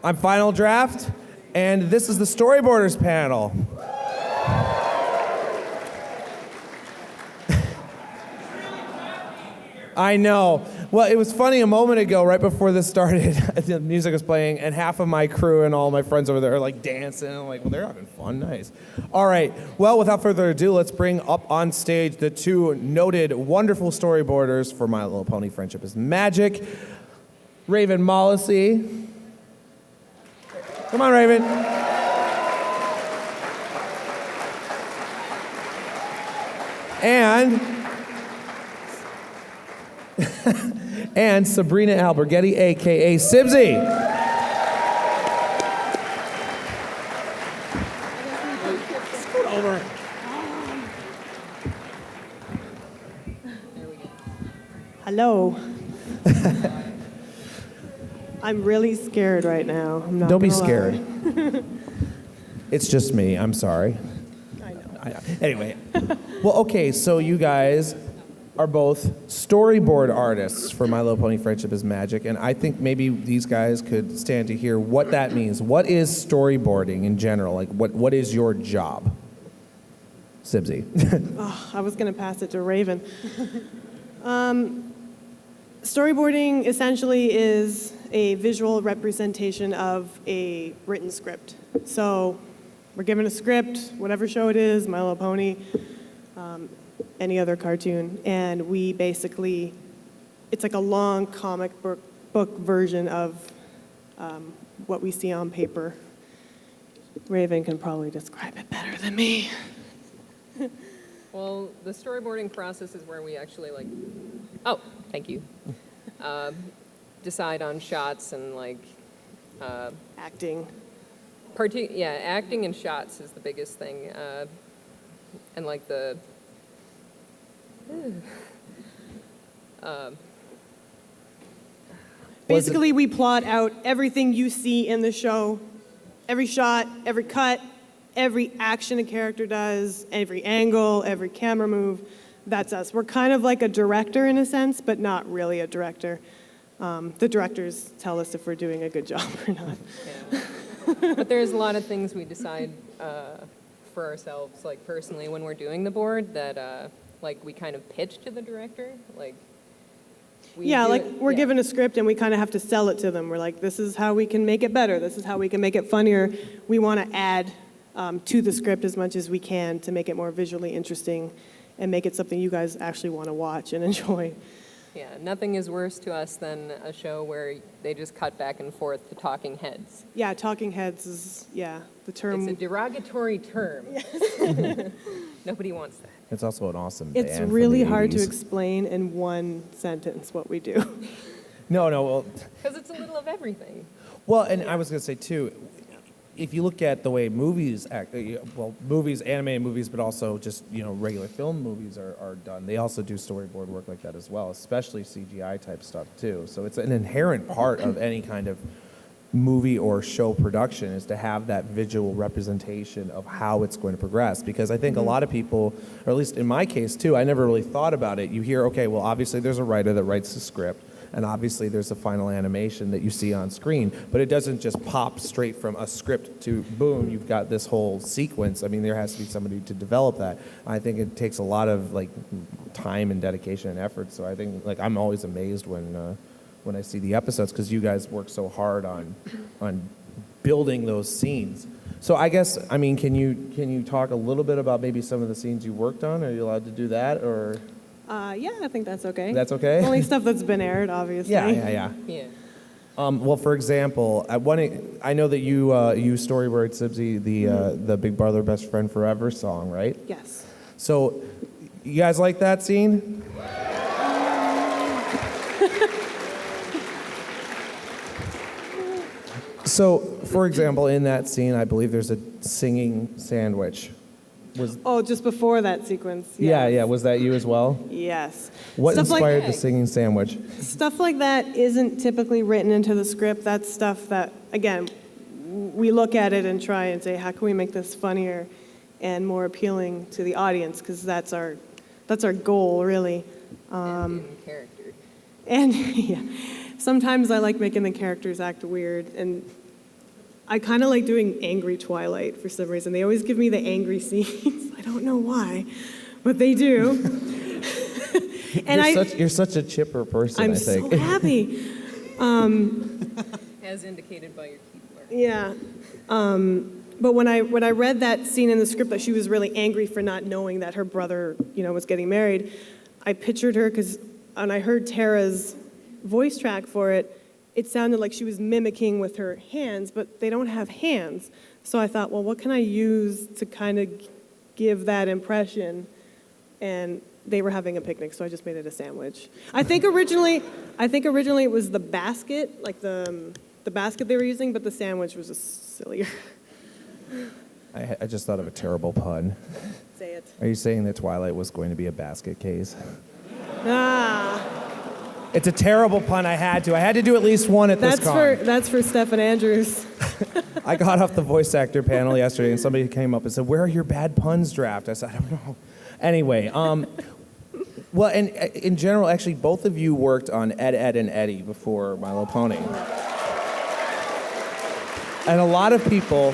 I'm Final Draft, and this is the Storyboarders panel. I know. Well, it was funny a moment ago, right before this started, the music was playing, and half of my crew and all my friends over there are like dancing. I'm like, well, they're having fun. Nice. All right. Well, without further ado, let's bring up on stage the two noted, wonderful storyboarders for My Little Pony Friendship is Magic, Raven Mollesy. Come on, Raven. And Sabrina Alberghetti, a.k.a. Sibsy. Scoot over. Hello. I'm really scared right now. I'm not Don't be gonna scared. lie. It's just me. I'm sorry. I know. Anyway. Well, okay, so you guys are both storyboard artists for My Little Pony Friendship is Magic, and I think maybe these guys could stand to hear what that means. What is storyboarding in general? Like, what is your job? Sibsy. Oh, I was going to pass it to Raven. Storyboarding essentially is a visual representation of a written script. So we're given a script, whatever show it is, My Little Pony, any other cartoon, and we basically, it's like a long comic book version of what we see on paper. Raven can probably describe it better than me. Well, the storyboarding process is where we actually oh, thank you, decide on shots and Acting. Acting and shots is the biggest thing, and Basically, we plot out everything you see in the show, every shot, every cut, every action a character does, every angle, every camera move. That's us. We're kind of like a director in a sense, but not really a director. The directors tell us if we're doing a good job or not. Yeah. But there's a lot of things we decide for ourselves, like personally, when we're doing the board that we kind of pitch to the director. We're given a script and we kind of have to sell it to them. We're like, this is how we can make it better. This is how we can make it funnier. We want to add to the script as much as we can to make it more visually interesting and make it something you guys actually want to watch and enjoy. Yeah, nothing is worse to us than a show where they just cut back and forth to talking heads. Yeah, talking heads is, the term. It's a derogatory term. Yes. Nobody wants that. It's also an awesome It's band really from the hard to 80s. explain in one sentence what we do. No, well... Because it's a little of everything. Well, and I was going to say, too, if you look at the way movies act, movies, animated movies, but also just, regular film movies are done, they also do storyboard work like that as well, especially CGI type stuff, too. So it's an inherent part of any kind of movie or show production is to have that visual representation of how it's going to progress. Because I think a lot of people, or at least in my case, too, I never really thought about it. You hear, okay, well, obviously there's a writer that writes the script, and obviously there's a final animation that you see on screen, but it doesn't just pop straight from a script to boom, you've got this whole sequence. I mean, there has to be somebody to develop that. I think it takes a lot of time and dedication and effort. So I think I'm always amazed when I see the episodes because you guys work so hard on building those scenes. So I guess, can you talk a little bit about maybe some of the scenes you worked on? Are you allowed to do that, or? Yeah, I think that's okay. That's okay? Only stuff that's been aired, obviously. Yeah. Well, for example, I know that you storyboard Sibsy, the Big Brother Best Friend Forever song, right? Yes. So, you guys like that scene? So, for example, in that scene, I believe there's a singing sandwich. Just before that sequence. Yes. Yes. Yeah. Was that you as well? Yes. What Stuff inspired the singing sandwich? Stuff like that isn't typically written into the script. That's stuff that, again, we look at it and try and say, how can we make this funnier and more appealing to the audience? Because that's our goal, really. And character. And sometimes I like making the characters act weird, and I kind of like doing angry Twilight for some reason. They always give me the angry scenes. I don't know why, but they do. And You're such a chipper person, I'm I think. so happy. As indicated by your keyboard. Yeah. But when I read that scene in the script that she was really angry for not knowing that her brother, was getting married, I pictured her and I heard Tara's voice track for it. It sounded like she was mimicking with her hands, but they don't have hands. So I thought, well, what can I use to kind of give that impression? And they were having a picnic, so I just made it a sandwich. I think originally it was the basket, like the basket they were using, but the sandwich was just sillier. I just thought of a terrible pun. Say it. Are you saying that Twilight was going to be a basket case? Ah, It's a terrible pun. I had to do at least one at this con. that's for Stephen Andrews. I got off the voice actor panel yesterday, and somebody came up and said, "Where are your bad puns draft?" I said, "I don't know." Anyway, well, and in general, actually, both of you worked on Ed, Ed, and Eddie before My Little Pony. And a lot of people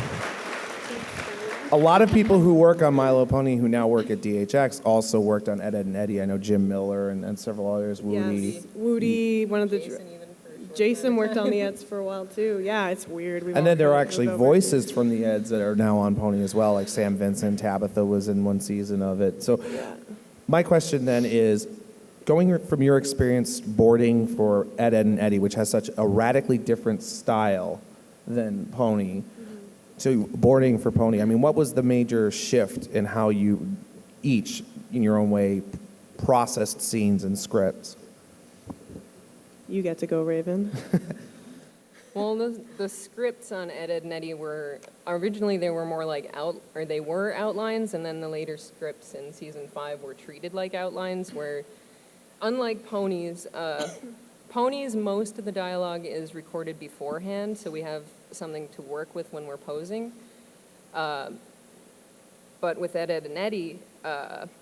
who work on My Little Pony who now work at DHX also worked on Ed, Ed, and Eddie. I know Jim Miller and several others, Woody. Yes, Woody, one of the... Jason even for a short Jason time. worked on the Eds for a while, too. Yeah, it's weird. And then there are actually voices from the Eds that are now on Pony as well, like Sam Vincent, Tabitha was in one season of it. So my question then is, going from your experience boarding for Ed, Ed, and Eddie, which has such a radically different style than Pony, to boarding for Pony, I mean, what was the major shift in how you each, in your own way, processed scenes and scripts? You get to go, Raven. Well, the scripts on Ed, Ed, and Eddie were originally they were more like they were outlines, and then the later scripts in season 5 were treated like outlines. Where, unlike Ponies, Ponies most of the dialogue is recorded beforehand, so we have something to work with when we're posing. But with Ed, Ed, and Eddie,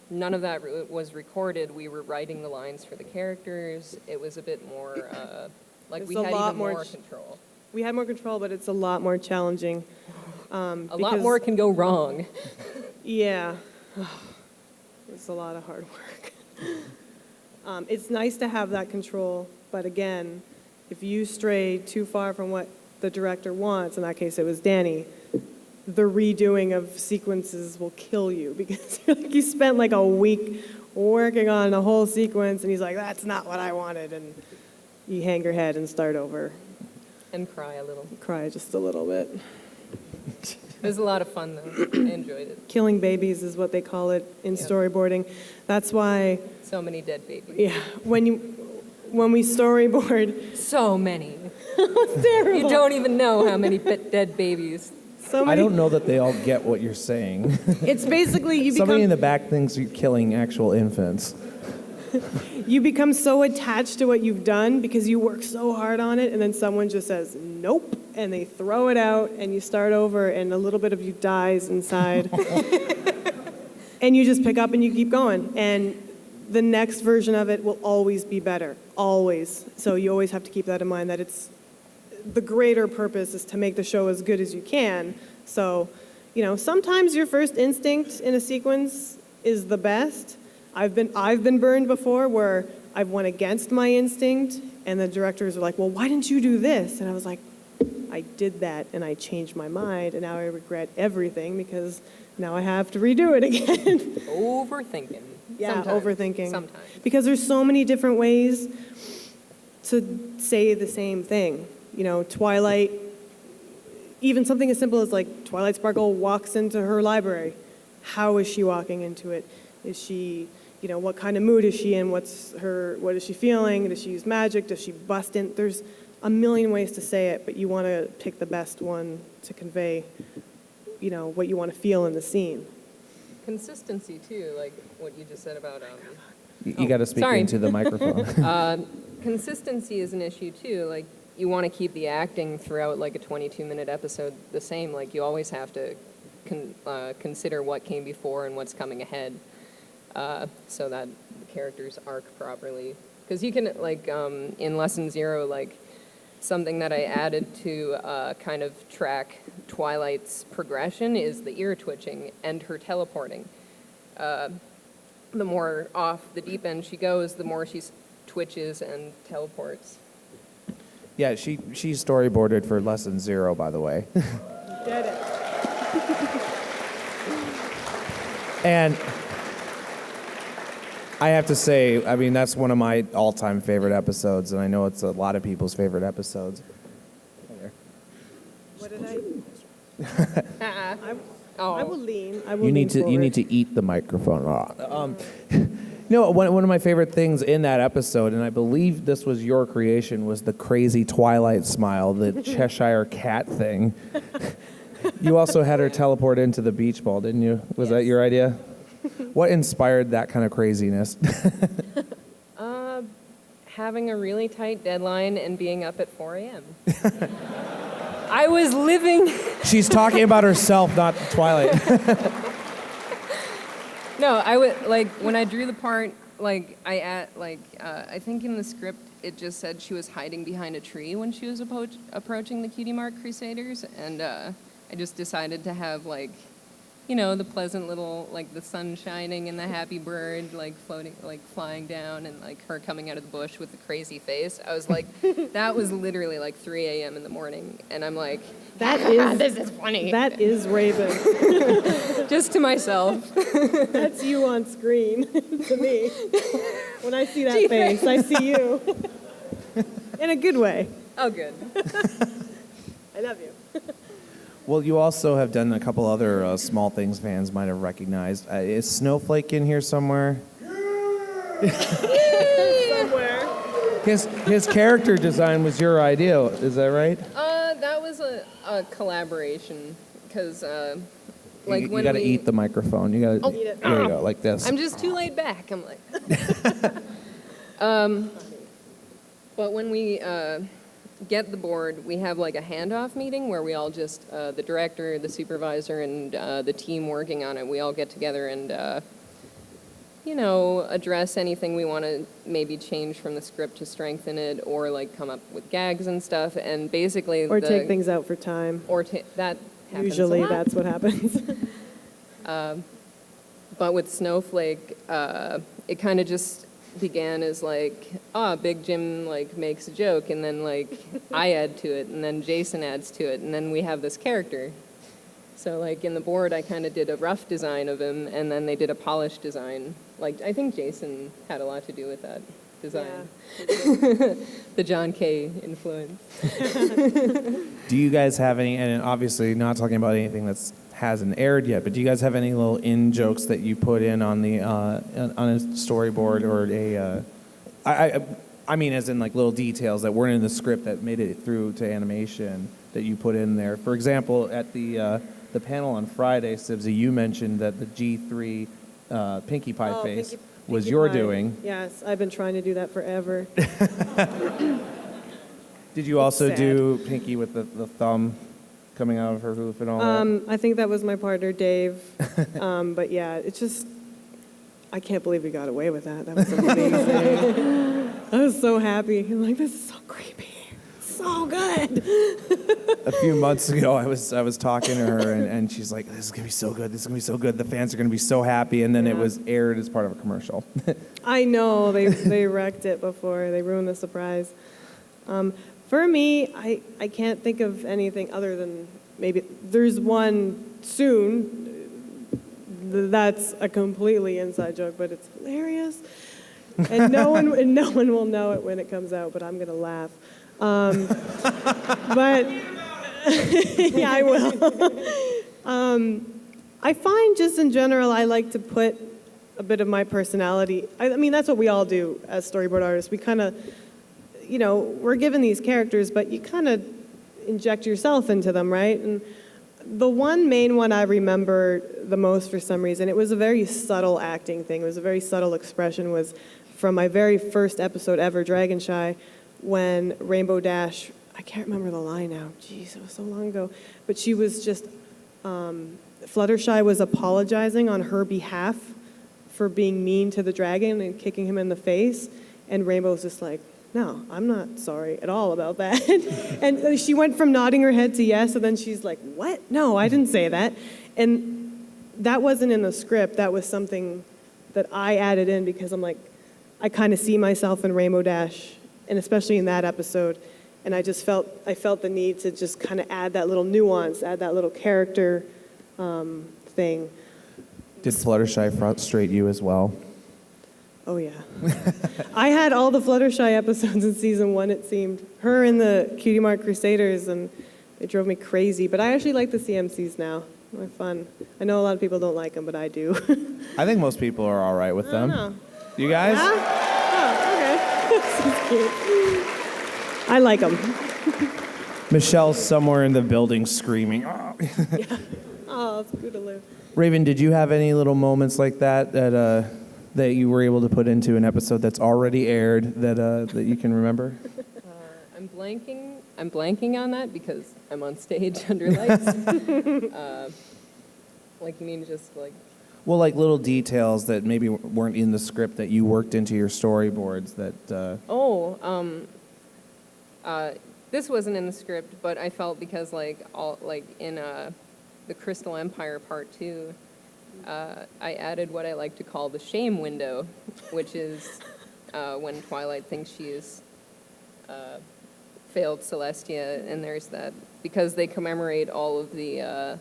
none of that was recorded. We were writing the lines for the characters. It was a bit more. Like we had even more control. We had more control, but it's a lot more challenging. A lot more can go wrong. Yeah. It's a lot of hard work. It's nice to have that control, but again, if you stray too far from what the director wants, in that case it was Danny, the redoing of sequences will kill you because you spent like a week working on a whole sequence and he's like, that's not what I wanted, and you hang your head and start over. And cry a little. Cry just a little bit. It was a lot of fun, though. I enjoyed it. Killing babies is what they call it in storyboarding. That's why... So many dead babies. Yeah. When we storyboard... So many. It's terrible. You don't even know how many dead babies. So many, I don't know that they all get what you're saying. It's basically you become... Somebody in the back thinks you're killing actual infants. You become so attached to what you've done because you work so hard on it, and then someone just says, nope, and they throw it out, and you start over, and a little bit of you dies inside. And you just pick up and you keep going. And the next version of it will always be better, always. So you always have to keep that in mind, that it's the greater purpose is to make the show as good as you can. So, sometimes your first instinct in a sequence is the best. I've been burned before where I've went against my instinct, and the directors are like, well, why didn't you do this? And I was like, I did that, and I changed my mind, and now I regret everything because now I have to redo it again. Overthinking. Yeah, Sometimes. overthinking. Sometimes. Because there's so many different ways to say the same thing. Twilight, even something as simple as like Twilight Sparkle walks into her library. How is she walking into it? Is she, what kind of mood is she in? What is she feeling? Does she use magic? Does she bust in? There's a million ways to say it, but you want to pick the best one to convey, what you want to feel in the scene. Consistency, too, like what you just said about... You got to speak into the microphone. Consistency is an issue, too. Like, you want to keep the acting throughout, like, a 22-minute episode the same. Like, you always have to consider what came before and what's coming ahead. So that the characters arc properly. Because you can, like, in Lesson 0, like, something that I added to kind of track Twilight's progression is the ear twitching and her teleporting. The more off the deep end she goes, the more she twitches and teleports. Yeah, she storyboarded for lesson 0, by the way. Did it. And I have to say, I mean, that's one of my all-time favorite episodes, and I know it's a lot of people's favorite episodes. What did I will lean. I will You lean need to eat the microphone. One of my favorite things in that episode, and I believe this was your creation, was the crazy Twilight smile, the Cheshire cat thing. You also had her teleport into the beach ball, didn't you? Was that your idea? What inspired that kind of craziness? Having a really tight deadline and being up at 4 a.m. I was living... She's talking about herself, not Twilight. No, I would, like, when I drew the part, like, I think in the script it just said she was hiding behind a tree when she was approaching the Cutie Mark Crusaders, and I just decided to have, like, you know, the pleasant little, like, the sun shining and the happy bird, like, floating, like, flying down, and, like, her coming out of the bush with the crazy face. I was like, that was literally, like, 3 a.m. in the morning, and I'm like, this is funny. That is Raven. Just to myself. That's you on screen to me. When I see that face, I see you. In a good way. Oh, good. I love you. Well, you also have done a couple other small things fans might have recognized. Is Snowflake in here somewhere? Somewhere. His character design was your idea, is that right? That was a collaboration, because, like, you when gotta we... eat the microphone. You gotta. Eat it. There you go, like this. I'm just too laid back. I'm like... But when we get the board, we have, like, a handoff meeting where we all just, the director, the supervisor, and the team working on it, we all get together and, you know, address anything we want to maybe change from the script to strengthen it, or, like, come up with gags and stuff, and basically... Or take things out for time. Or that happens Usually a lot. that's what happens. But with Snowflake, it kind of just began as like, Big Jim like makes a joke, and then like I add to it, and then Jason adds to it, and then we have this character. So like in the board, I kind of did a rough design of him, and then they did a polished design. Like I think Jason had a lot to do with that design. Yeah. The John Kay influence. Do you guys have any, and obviously not talking about anything that's hasn't aired yet, but do you guys have any little in jokes that you put in on the on a storyboard, or I mean as in like little details that weren't in the script that made it through to animation that you put in there? For example, at the panel on Friday, Sibsy, you mentioned that the G3 Pinkie Pie face was your doing. Yes, I've been trying to do that forever. Did you also do Pinkie with the thumb coming out of her hoof and all that? I think that was my partner, Dave. But yeah, it's just, I can't believe we got away with that. That was amazing. I was so happy. I'm like, this is so creepy. So good. A few months ago, I was talking to her, and she's like, this is going to be so good. This is going to be so good. The fans are going to be so happy. And then it was aired as part of a commercial. I know. They wrecked it before. They ruined the surprise. For me, I can't think of anything other than maybe there's one soon that's a completely inside joke, but it's hilarious, and no one will know it when it comes out. But I'm gonna laugh. But yeah, I will. I find just in general, I like to put a bit of my personality. I mean, that's what we all do as storyboard artists. We kind of, you know, we're given these characters, but you kind of inject yourself into them, right? And the one main one I remember the most for some reason, it was a very subtle acting thing. It was a very subtle expression, was from my very first episode ever, Dragon Shy, when Rainbow Dash, I can't remember the line now. Jeez, it was so long ago. But she was just, Fluttershy was apologizing on her behalf for being mean to the dragon and kicking him in the face. And Rainbow was just like, no, I'm not sorry at all about that. And she went from nodding her head to yes, and then she's like, what? No, I didn't say that. And that wasn't in the script. That was something that I added in because I'm like, I kind of see myself in Rainbow Dash, and especially in that episode. And I felt the need to just kind of add that little nuance, add that little character thing. Did Fluttershy frustrate you as well? Oh, yeah. I had all the Fluttershy episodes in season 1, it seemed. Her and the Cutie Mark Crusaders, and it drove me crazy. But I actually like the CMCs now. They're fun. I know a lot of people don't like them, but I do. I think most people are all right with I don't them. know. You guys? Yeah? Oh, okay. This is cute. I like them. Michelle's somewhere in the building screaming. Oh. Oh, it's good to live. Raven, did you have any little moments like that that you were able to put into an episode that's already aired that you can remember? I'm blanking on that because I'm on stage under lights. Like, you mean just like... Well, like little details that maybe weren't in the script that you worked into your storyboards that... This wasn't in the script, but I felt because in the Crystal Empire Part 2, I added what I like to call the shame window, which is when Twilight thinks she is failed Celestia, and there's that, because they commemorate all of the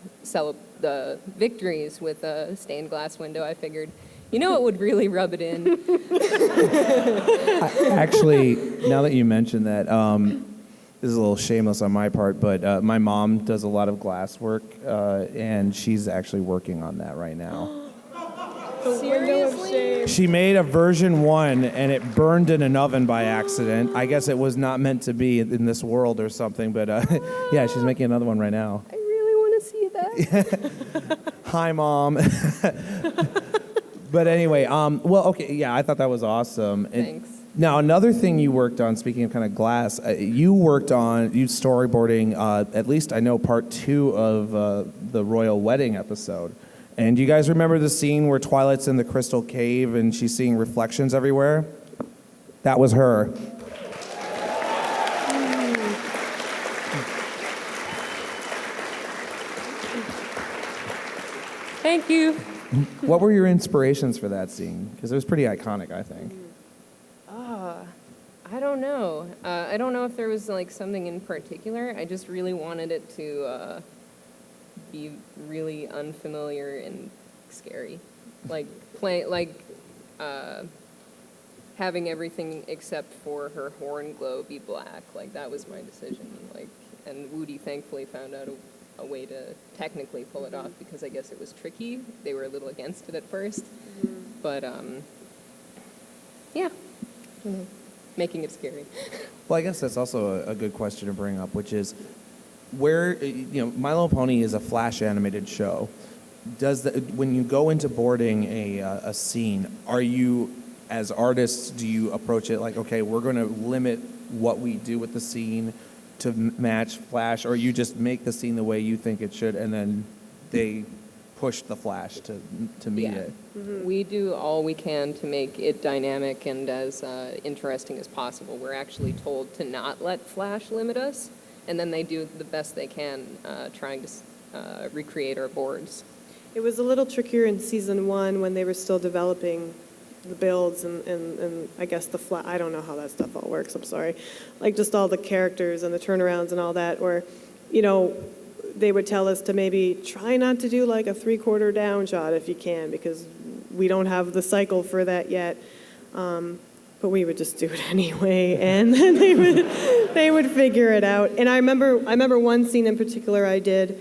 victories with a stained glass window, I figured, it would really rub it in. Actually, now that you mention that, this is a little shameless on my part, but my mom does a lot of glass work, and she's actually working on that right now. Seriously? She made a version 1, and it burned in an oven by accident. I guess it was not meant to be in this world or something, but yeah, she's making another one right now. I really want to see that. Hi, Mom. But anyway, well, okay, yeah, I thought that was awesome. Thanks. Now, another thing you worked on, speaking of kind of glass, you storyboarding, at least I know, part 2 of the Royal Wedding episode. And do you guys remember the scene where Twilight's in the crystal cave and she's seeing reflections everywhere? That was her. Thank you. What were your inspirations for that scene? Because it was pretty iconic, I think. I don't know. I don't know if there was something in particular. I just really wanted it to be really unfamiliar and scary. Having everything except for her horn glow be black. That was my decision. And Woody thankfully found out a way to technically pull it off, because I guess it was tricky. They were a little against it at first. But yeah. Making it scary. Well, I guess that's also a good question to bring up, which is where, My Little Pony is a Flash animated show. When you go into boarding a scene, are you, as artists, do you approach it like, okay, we're going to limit what we do with the scene to match Flash, or you just make the scene the way you think it should, and then they push the Flash to meet it? Mm-hmm. We do all we can to make it dynamic and as interesting as possible. We're actually told to not let Flash limit us, and then they do the best they can trying to recreate our boards. It was a little trickier in season 1 when they were still developing the builds and I guess I don't know how that stuff all works, I'm sorry. Just all the characters and the turnarounds and all that, or, they would tell us to maybe try not to do a 3/4 down shot if you can, because we don't have the cycle for that yet. But we would just do it anyway, and then they would figure it out. And I remember one scene in particular I did.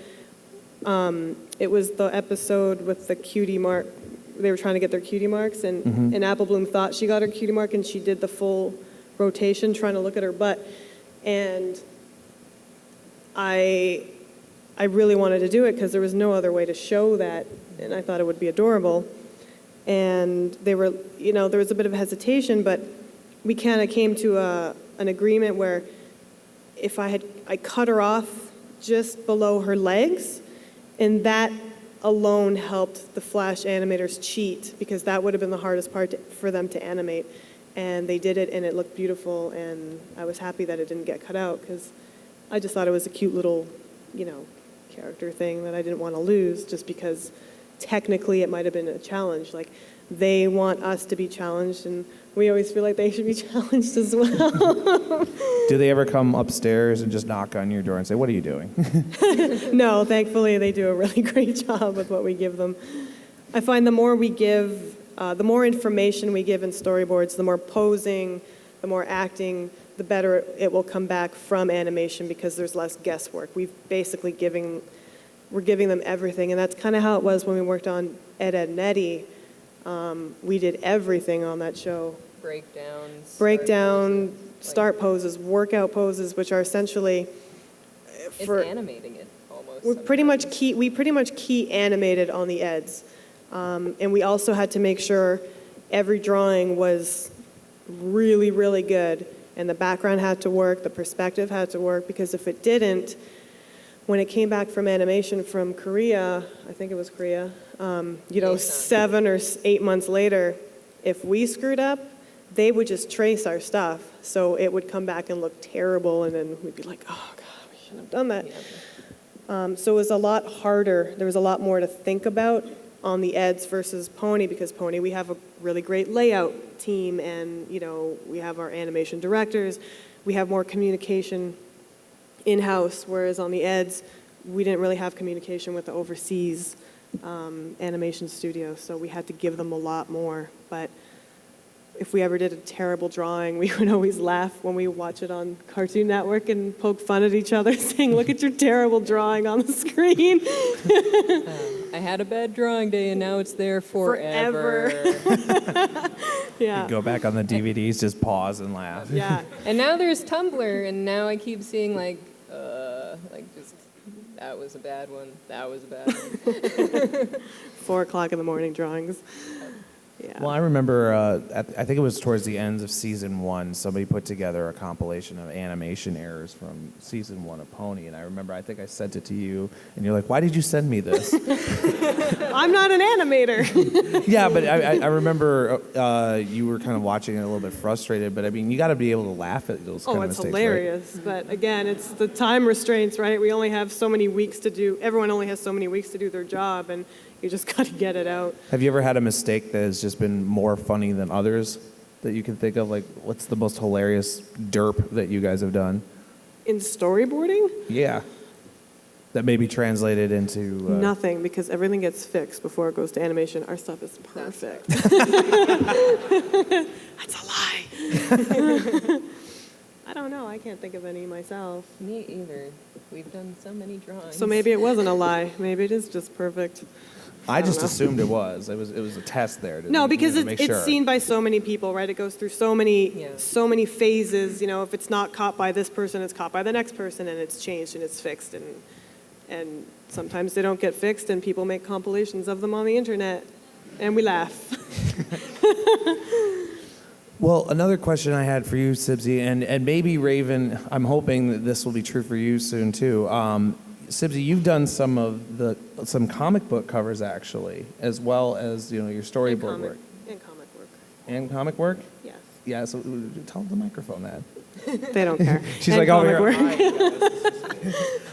It was the episode with the cutie mark. They were trying to get their cutie marks, and Apple Bloom thought she got her cutie mark, and she did the full rotation trying to look at her butt. And I really wanted to do it because there was no other way to show that, and I thought it would be adorable. And they were, there was a bit of hesitation, but we kind of came to an agreement where if I cut her off just below her legs, and that alone helped the Flash animators cheat, because that would have been the hardest part for them to animate. and they did it, and it looked beautiful, and I was happy that it didn't get cut out, because I just thought it was a cute little, character thing that I didn't want to lose, just because technically it might have been a challenge. Like, they want us to be challenged, and we always feel like they should be challenged as well. Do they ever come upstairs and just knock on your door and say, "What are you doing?" No, thankfully they do a really great job with what we give them. I find the more we give, the more information we give in storyboards, the more posing, the more acting, the better it will come back from animation, because there's less guesswork. We're giving them everything, and that's kind of how it was when we worked on Ed, Edd n Eddy. We did everything on that show. Breakdown, start poses, workout poses, which are essentially It's animating it almost. we pretty much key animated on the Eds. And we also had to make sure every drawing was really, really good. And the background had to work, the perspective had to work, because if it didn't, when it came back from animation from Korea, I think it was Korea, 7 or 8 months later, if we screwed up, they would just trace our stuff. So it would come back and look terrible, and then we'd be like, oh God, we shouldn't have done that. Yeah. So it was a lot harder. There was a lot more to think about on the Eds versus Pony, because Pony, we have a really great layout team, and we have our animation directors. We have more communication in-house, whereas on the Eds, we didn't really have communication with the overseas animation studio, so we had to give them a lot more. But if we ever did a terrible drawing, we would always laugh when we watch it on Cartoon Network and poke fun at each other, saying, "Look at your terrible drawing on the screen." I had a bad drawing day, and now it's there forever. Yeah. You go back on the DVDs, just pause and laugh. Yeah. And now there's Tumblr, and now I keep seeing just that was a bad one. That was a bad one. 4 o'clock in the morning drawings. Yeah. Well, I remember, I think it was towards the ends of season 1, somebody put together a compilation of animation errors from season 1 of Pony, and I think I sent it to you, and you're like, "Why did you send me this?" I'm not an animator. Yeah, but I remember you were kind of watching it a little bit frustrated, but I mean, you got to be able to laugh at those kind of Oh, it's mistakes, hilarious. right? But again, it's the time restraints, right? We only have so many weeks to do, everyone only has so many weeks to do their job, and you just got to get it out. Have you ever had a mistake that has just been more funny than others that you can think of? Like, what's the most hilarious derp that you guys have done? In storyboarding? Yeah. That may be translated into... Nothing, because everything gets fixed before it goes to animation. Our stuff is perfect. That's a lie. I don't know. I can't think of any myself. Me either. We've done so many drawings. So maybe it wasn't a lie. Maybe it is just perfect. I just know. assumed it was. It was a test there. No, because to make it's sure. seen by so many people, right? It goes through so many phases. If it's not caught by this person, it's caught by the next person, and it's changed and it's fixed. And sometimes they don't get fixed, and people make compilations of them on the internet, and we laugh. Well, another question I had for you, Sibsy, and maybe Raven, I'm hoping that this will be true for you soon too. Sibsy, you've done some comic book covers actually, as well as your storyboard work. And comic work. And comic work? Yes. Yeah. So tell the microphone that. They don't care. She's And like over comic here. work.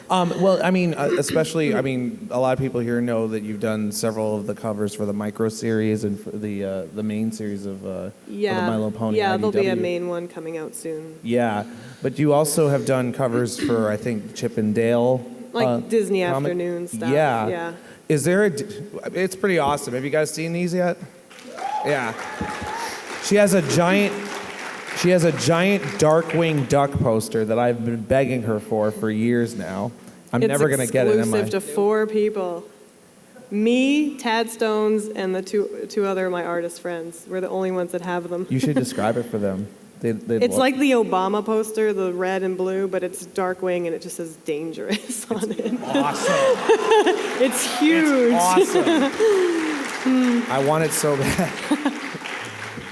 Well, I mean, especially, I mean, a lot of people here know that you've done several of the covers for the micro series and for the main series of the My Little Pony. Yeah, there'll be a IDW. main one coming out soon. Yeah, but you also have done covers for, I think, Chip and Dale. Like Disney comic- afternoon stuff. Yeah. Yeah. Is there it's pretty awesome. Have you guys seen these yet? Yeah. She has a giant Darkwing Duck poster that I've been begging her for years now. I'm never going to get it, am I? It's exclusive to 4 people. Me, Tad Stones, and the two other of my artist friends. We're the only ones that have them. You should describe it for them. It's like the Obama poster, the red and blue, but it's Darkwing, and it just says dangerous on it. Awesome. It's huge. It's awesome. I want it so bad.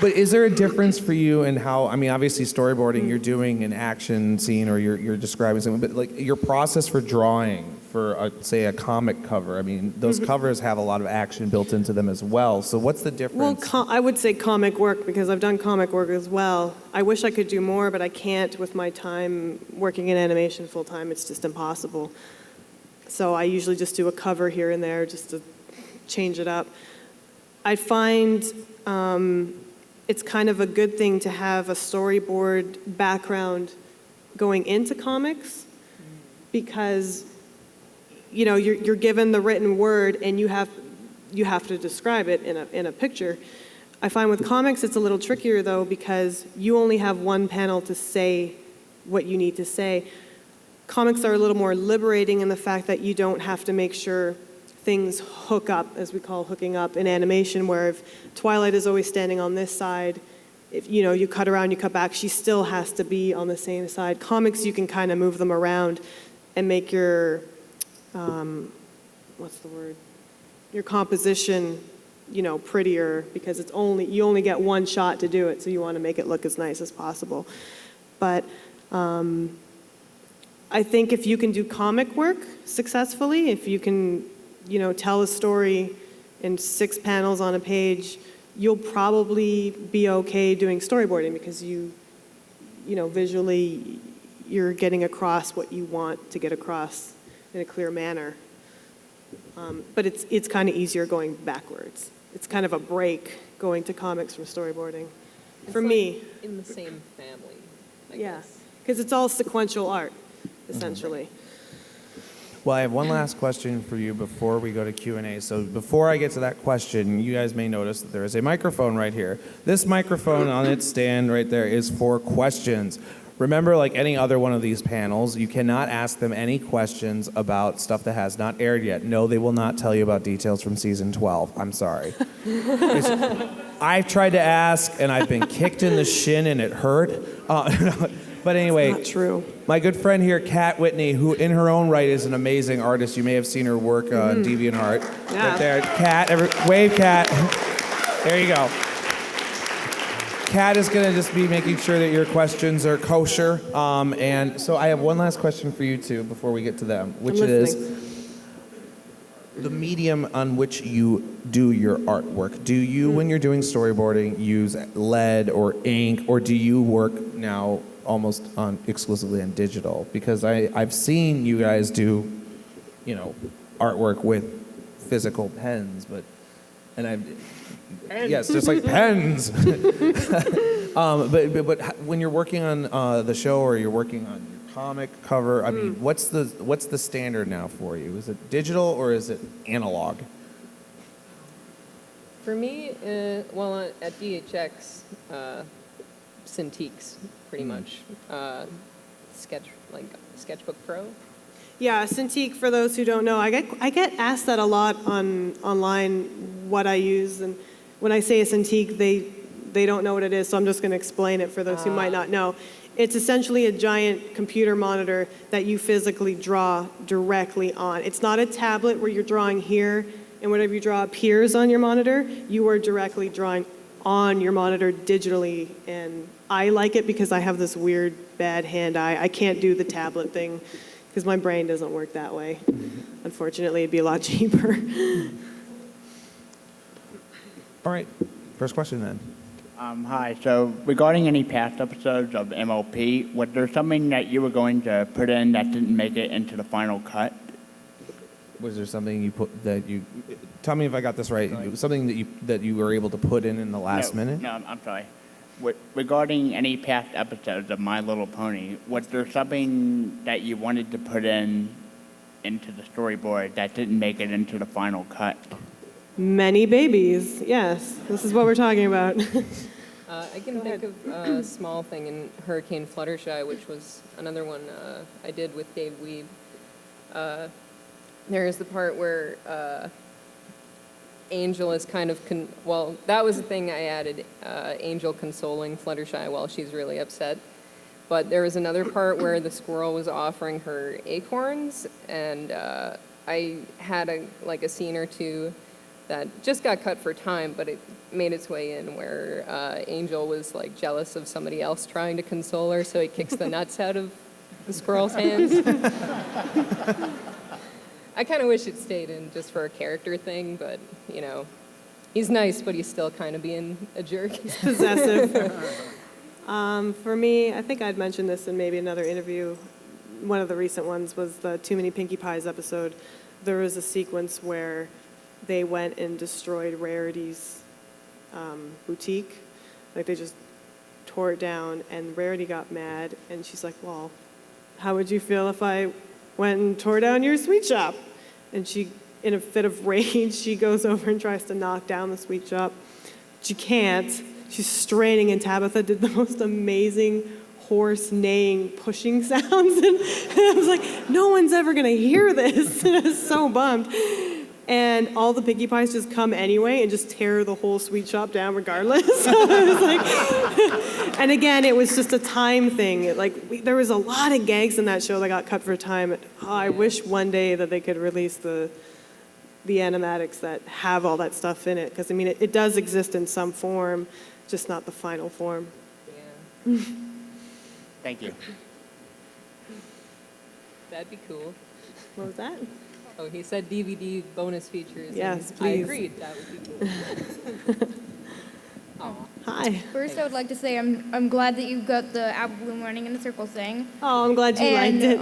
But is there a difference for you in how, I mean, obviously storyboarding, you're doing an action scene or you're describing something, but like your process for drawing for say a comic cover? I mean, those covers have a lot of action built into them as well. So what's the Well, difference? I would say comic work because I've done comic work as well. I wish I could do more, but I can't with my time working in animation full time. It's just impossible. So I usually just do a cover here and there just to change it up. I find it's kind of a good thing to have a storyboard background going into comics because you're given the written word and you have to describe it in a picture. I find with comics it's a little trickier though because you only have one panel to say what you need to say. Comics are a little more liberating in the fact that you don't have to make sure things hook up, as we call hooking up in animation, where if Twilight is always standing on this side, if you cut around, you cut back, she still has to be on the same side. Comics, you can kind of move them around and make your, your composition, prettier because you only get one shot to do it, so you want to make it look as nice as possible. But I think if you can do comic work successfully, if you can, tell a story in 6 panels on a page, you'll probably be okay doing storyboarding because visually you're getting across what you want to get across in a clear manner. But it's kind of easier going backwards. It's kind of a break going to comics from storyboarding. For me. In the same family, I Yeah, guess. because it's all sequential art, essentially. Well, I have one last question for you before we go to Q&A. So before I get to that question, you guys may notice that there is a microphone right here. This microphone on its stand right there is for questions. Remember, like any other one of these panels, you cannot ask them any questions about stuff that has not aired yet. No, they will not tell you about details from season 12. I'm sorry. I've tried to ask, and I've been kicked in the shin, and it hurt. But anyway, Not true. my good friend here, Kat Whitney, who in her own right is an amazing artist. You may have seen her work on DeviantArt. Yeah. Right there. Kat, wave, Kat. There you go. Kat is going to just be making sure that your questions are kosher. And so I have one last question for you two before we get to them, which is the medium on which you do your artwork. Do you, when you're doing storyboarding, use lead or ink, or do you work now almost exclusively on digital? Because I've seen you guys do, artwork with physical pens, yes, just like pens. But when you're working on the show or you're working on your comic cover, I mean, what's the standard now for you? Is it digital or is it analog? For me, at DHX, Cintiqs, pretty much. Sketchbook Pro. Yeah, Cintiq, for those who don't know, I get asked that a lot online, what I use, and when I say a Cintiq, they don't know what it is, so I'm just going to explain it for those who might not know. It's essentially a giant computer monitor that you physically draw directly on. It's not a tablet where you're drawing here, and whatever you draw appears on your monitor. You are directly drawing on your monitor digitally, and I like it because I have this weird bad hand-eye. I can't do the tablet thing because my brain doesn't work that way. Unfortunately, it'd be a lot cheaper. All right, first question then. Hi, so regarding any past episodes of MLP, was there something that you were going to put in that didn't make it into the final cut? Was there something you put that you? Tell me if I got this right. Something that you were able to put in the last minute? No, I'm sorry. Regarding any past episodes of My Little Pony, was there something that you wanted to put into the storyboard that didn't make it into the final cut? Many babies, yes. This is what we're talking about. I can think of a small thing in Hurricane Fluttershy, which was another one I did with Dave Weed. There is the part where Angel is kind of, that was the thing I added, Angel consoling Fluttershy while she's really upset. But there was another part where the squirrel was offering her acorns, and I had a scene or two that just got cut for time, but it made its way in where Angel was jealous of somebody else trying to console her, so he kicks the nuts out of the squirrel's hands. I kind of wish it stayed in just for a character thing, but, you know, he's nice, but he's still kind of being a jerk. Possessive. For me, I think I'd mentioned this in maybe another interview. One of the recent ones was the Too Many Pinkie Pies episode. There was a sequence where they went and destroyed Rarity's boutique. Like, they just tore it down, and Rarity got mad, and she's like, well, how would you feel if I went and tore down your sweet shop? And she, in a fit of rage, she goes over and tries to knock down the sweet shop. She can't. She's straining, and Tabitha did the most amazing horse neighing, pushing sounds. And I was like, no one's ever going to hear this. And I was so bummed. And all the Pinkie Pies just come anyway and just tear the whole sweet shop down regardless. So I was like, and again, it was just a time thing. There was a lot of gags in that show that got cut for time. Oh, I wish one day that they could release the animatics that have all that stuff in it. Because, I mean, it does exist in some form, just not the final form. Yeah. Thank you. That'd be cool. What was that? Oh, he said DVD bonus features. Yes, and please. I agreed. That would be cool. Aw. Hi. First, I would like to say I'm glad that you got the apple bloom running in the circle thing. Oh, I'm glad you liked it.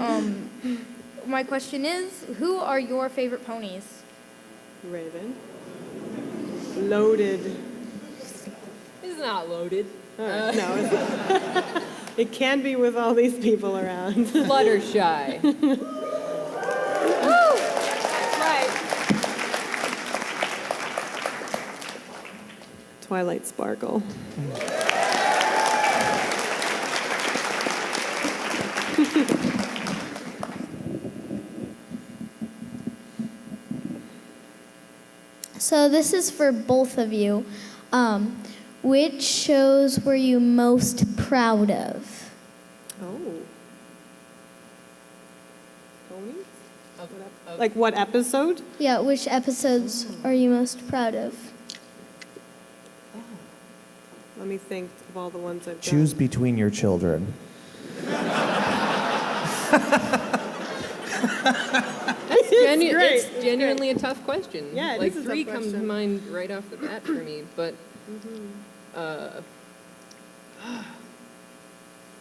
My question is, who are your favorite ponies? Raven. Loaded. It's not loaded. All right. No, it's not. It can be with all these people around. Fluttershy. Twilight Sparkle. So this is for both of you. Which shows were you most proud of? Oh. Ponies? Of- Like what episode? Yeah, which episodes are you most proud of? Let me think of all the ones I've done. Choose between your children. It's genuinely a tough question. Yeah, it like is a tough 3 comes to question. mind right off the bat for me, but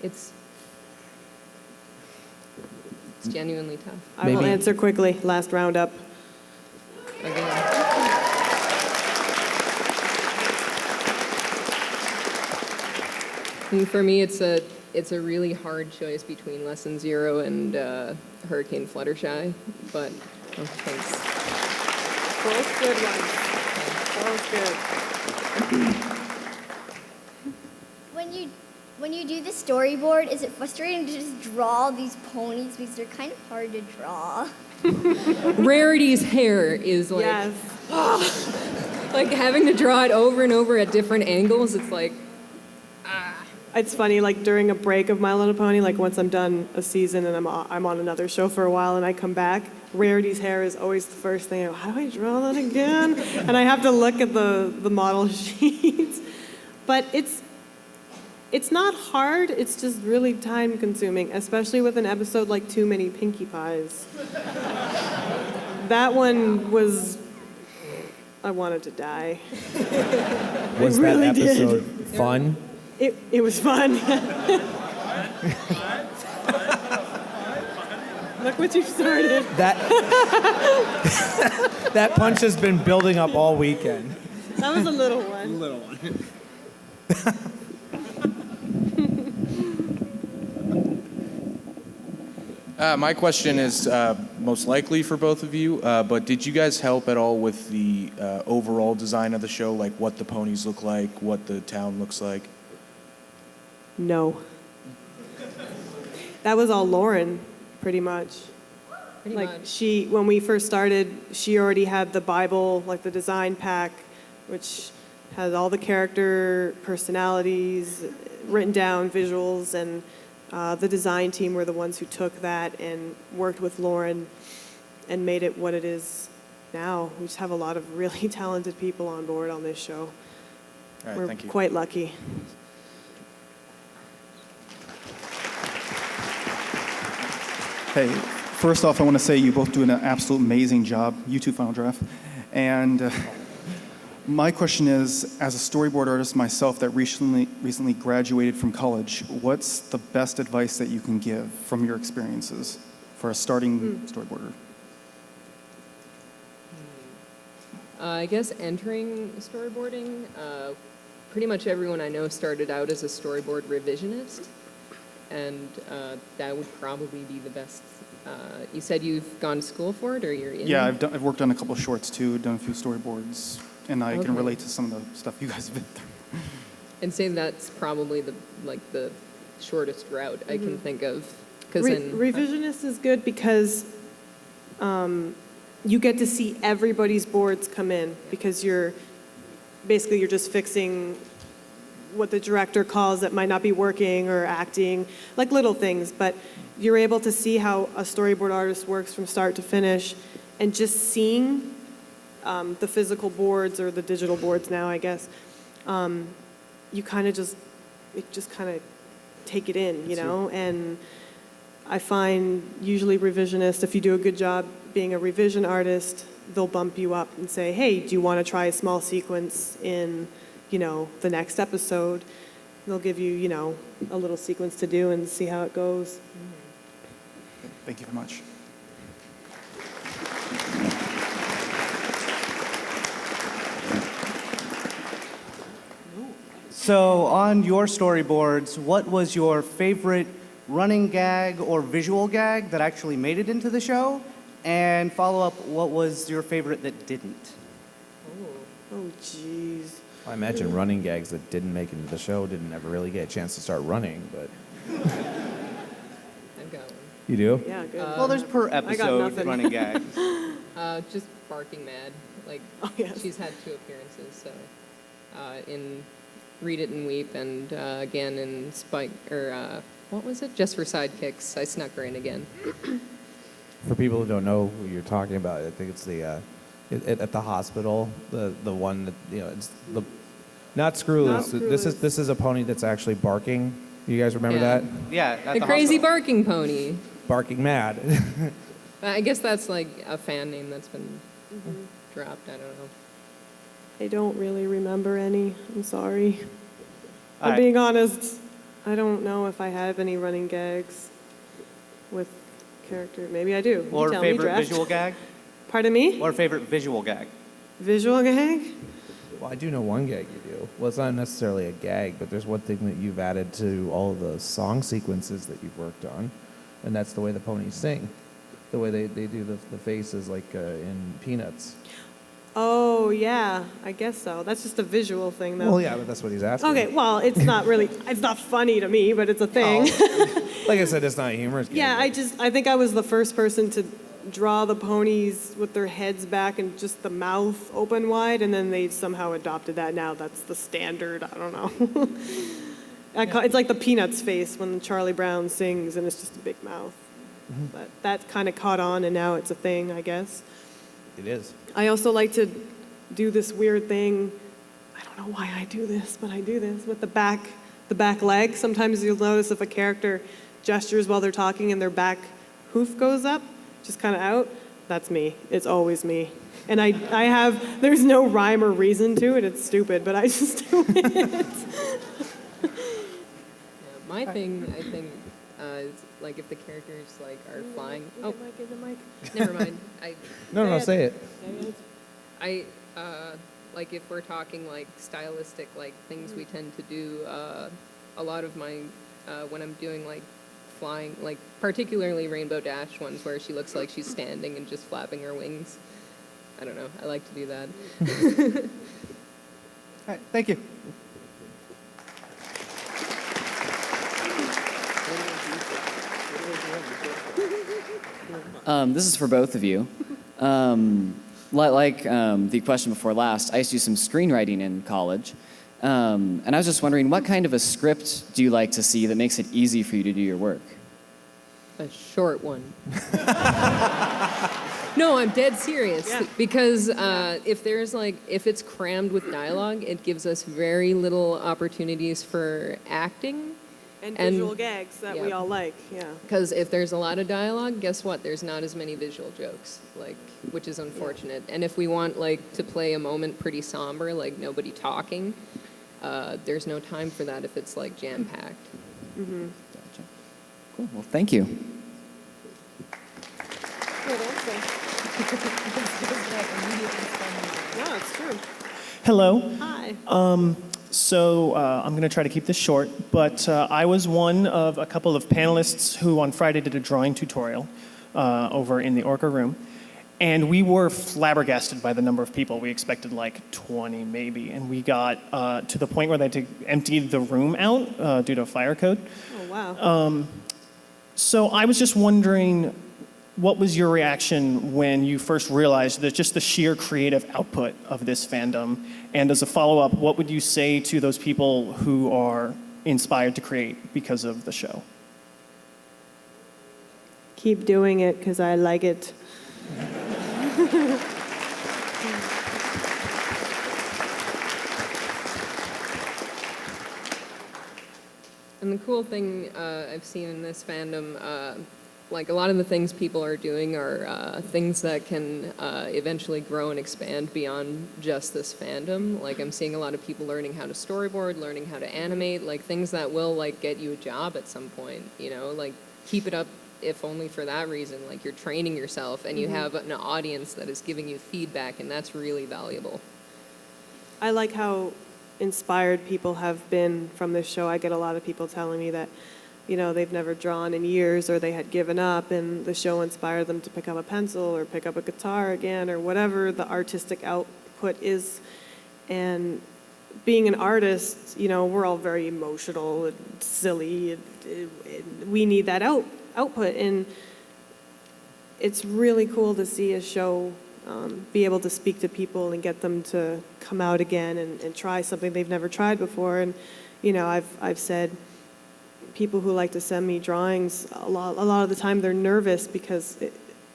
it's genuinely tough. I will Maybe- answer quickly. Last roundup. Again. And for me, it's a really hard choice between Lesson 0 and Hurricane Fluttershy, but thanks. Both good ones. Both good. When you do the storyboard, is it frustrating to just draw these ponies because they're kind of hard to draw? Rarity's hair is like, Yes. like having to draw it over and over at different angles. It's like, It's funny, like during a break of My Little Pony, like once I'm done a season and I'm on another show for a while and I come back, Rarity's hair is always the first thing. I go, how do I draw that again? And I have to look at the model sheets. But it's not hard, it's just really time consuming, especially with an episode like Too Many Pinkie Pies. That one was, I wanted to die. Was that really did. episode fun? It was fun. Look what you started. That that punch has been building up all weekend. That was a little one. Little one. My question is most likely for both of you, but did you guys help at all with the overall design of the show, like what the ponies look like, what the town looks like? No. That was all Lauren, pretty much. pretty Like much. when we first started, she already had the Bible, like the design pack, which has all the character personalities, written down visuals, and the design team were the ones who took that and worked with Lauren and made it what it is now. We just have a lot of really talented people on board on this show. All right, We're thank you. quite lucky. Hey, First off, I want to say you both do an absolute amazing job. You too, Final Draft. And my question is, as a storyboard artist myself that recently graduated from college, what's the best advice that you can give from your experiences for a starting storyboarder? I guess entering storyboarding, pretty much everyone I know started out as a storyboard revisionist, and that would probably be the best. You said you've gone to school for it, or you're in? Yeah, I've worked on a couple of shorts too, done a few storyboards, and I can Okay. relate to some of the stuff you guys have been through. And say that's probably the shortest route I can think of. Because Revisionist is good because you get to see everybody's boards come in, because you're just fixing what the director calls that might not be working or acting, like little things, but you're able to see how a storyboard artist works from start to finish, and just seeing the physical boards, or the digital boards now, I guess, you kind of just take it in, you know? And I find usually revisionists, if you do a good job being a revision artist, they'll bump you up and say, hey, do you want to try a small sequence in, the next episode? They'll give you, a little sequence to do and see how it goes. Thank you very much. So on your storyboards, what was your favorite running gag or visual gag that actually made it into the show? And follow up, what was your favorite that didn't? Oh, jeez. I imagine running gags that didn't make it into the show didn't ever really get a chance to start running, but I've got one. you do? Yeah, good. Well, there's per I got episode nothing. running gags. Just barking mad. Like, Oh, yes. she's had 2 appearances, so in Read It and Weep, and again in Spike, or what was it? Just for Sidekicks. I snuck her in again. For people who don't know who you're talking about, I think it's the at the hospital, the one that it's the not Screwless. Not This is a pony that's actually barking. You guys remember Yeah. that? Yeah, at The crazy hospital. barking pony. Barking mad. I guess that's like a fan name that's been dropped. I don't know. I don't really remember any. I'm sorry. All I'm right. being honest. I don't know if I have any running gags with character. Maybe I do. You Or tell me, favorite Draft. visual gag? Pardon me? Or favorite visual gag? Visual gag? Well, I do know one gag you do. Well, it's not necessarily a gag, but there's one thing that you've added to all of the song sequences that you've worked on, and that's the way the ponies sing. The way they do the faces, like in Peanuts. Oh, yeah. I guess so. That's just a visual thing, though. Well, yeah, but that's what he's asking. Okay, well, it's not really, it's not funny to me, but it's a thing. Like I said, it's not a humorous gag. Yeah, but- I think I was the first person to draw the ponies with their heads back and just the mouth open wide, and then they somehow adopted that. Now that's the standard. I don't know. It's like the Peanuts face when Charlie Brown sings and it's just a big mouth. But that kind of caught on, and now it's a thing, I guess. It is. I also like to do this weird thing. I don't know why I do this, but I do this with the back leg. Sometimes you'll notice if a character gestures while they're talking and their back hoof goes up, just kind of out. That's me. It's always me. And there's no rhyme or reason to it. It's stupid, but I just do it. Yeah, my thing, I think, is like if the characters like are flying. Oh, never mind. No, say it. I like if we're talking like stylistic like things we tend to do. A lot of my when I'm doing like flying, like particularly Rainbow Dash ones where she looks like she's standing and just flapping her wings. I don't know. I like to do that. All right, thank you. This is for both of you. Like the question before last, I used to do some screenwriting in college. And I was just wondering, what kind of a script do you like to see that makes it easy for you to do your work? A short one. No, I'm dead serious. Yeah. Because if it's crammed with dialogue, it gives us very little opportunities for acting. And And- visual gags that we Yep. all like, yeah. Because if there's a lot of dialogue, guess what? There's not as many visual jokes, like, which is unfortunate. And if we want like to play a moment pretty somber, like nobody talking, there's no time for that if it's like jam packed. Gotcha. Cool. Well, thank you. Good answer. No, it's true. Hello. Hi. I'm going to try to keep this short, but I was one of a couple of panelists who on Friday did a drawing tutorial over in the Orca room. And we were flabbergasted by the number of people. We expected like 20 maybe. And we got to the point where they had to empty the room out due to a fire code. Oh, wow. So I was just wondering, what was your reaction when you first realized that just the sheer creative output of this fandom? And as a follow-up, what would you say to those people who are inspired to create because of the show? Keep doing it because I like it. And the cool thing I've seen in this fandom, like a lot of the things people are doing are things that can eventually grow and expand beyond just this fandom. Like I'm seeing a lot of people learning how to storyboard, learning how to animate, like things that will like get you a job at some point, you know, like keep it up if only for that reason. Like you're training yourself and you have an audience that is giving you feedback, and that's really valuable. I like how inspired people have been from this show. I get a lot of people telling me that, you know, they've never drawn in years or they had given up and the show inspired them to pick up a pencil or pick up a guitar again or whatever the artistic output is. And being an artist, you know, we're all very emotional and silly. And we need that output. And it's really cool to see a show be able to speak to people and get them to come out again and try something they've never tried before. And, you know, I've said people who like to send me drawings, a lot of the time they're nervous because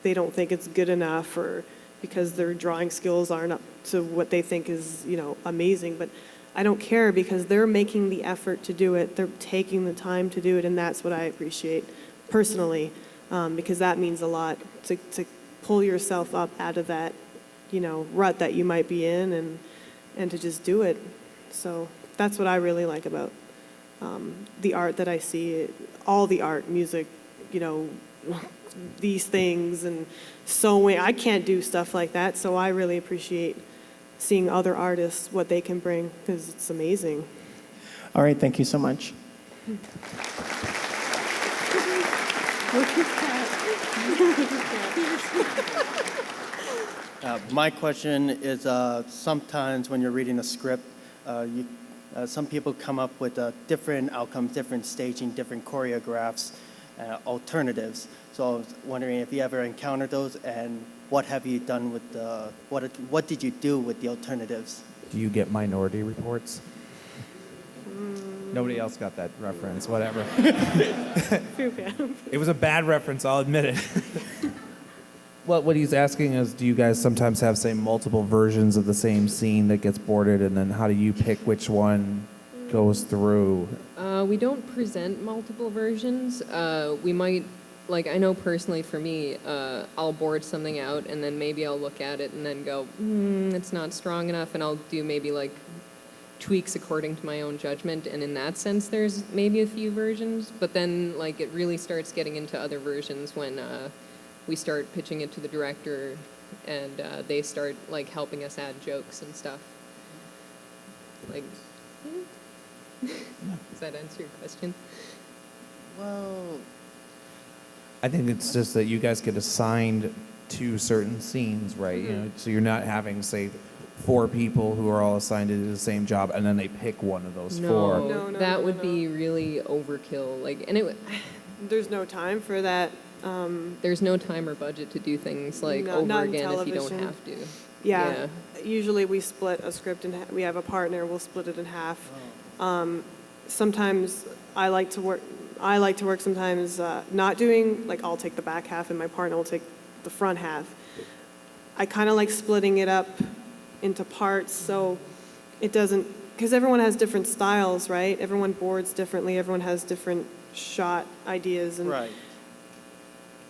they don't think it's good enough or because their drawing skills aren't up to what they think is, you know, amazing. But I don't care because they're making the effort to do it. They're taking the time to do it, and that's what I appreciate personally, because that means a lot to pull yourself up out of that, you know, rut that you might be in and to just do it. So that's what I really like about the art that I see, all the art, music, you know, these things and sewing. I can't do stuff like that, so I really appreciate seeing other artists, what they can bring, because it's amazing. All right, thank you so much. My question is sometimes when you're reading a script, some people come up with different outcomes, different staging, different choreographs, alternatives. So I was wondering if you ever encountered those, and what have you done with what did you do with the alternatives? Do you get Minority Reports? Nobody else got that reference, whatever. It was a bad reference, I'll admit it. Well, what he's asking is, do you guys sometimes have, say, multiple versions of the same scene that gets boarded, and then how do you pick which one goes through? We don't present multiple versions. We might, like, I know personally for me, I'll board something out, and then maybe I'll look at it and then go, it's not strong enough, and I'll do maybe, like, tweaks according to my own judgment, and in that sense there's maybe a few versions, but then like it really starts getting into other versions when we start pitching it to the director and they start like helping us add jokes and stuff. Like, does that answer your question? Well, I think it's just that you guys get assigned to certain scenes, right? You know, so you're not having, say, 4 people who are all assigned to do the same job, and then they pick one of those 4. No, that would be really overkill. Like, and there's no time for that. There's no time or budget to do things like No, over not in again if you don't television. have to. Yeah. Usually we split a script in half. We have a partner, we'll split it in half. Sometimes I like to work sometimes not doing, like I'll take the back half and my partner will take the front half. I kind of like splitting it up into parts so it doesn't because everyone has different styles, right? Everyone boards differently. Everyone has different shot ideas. And Right.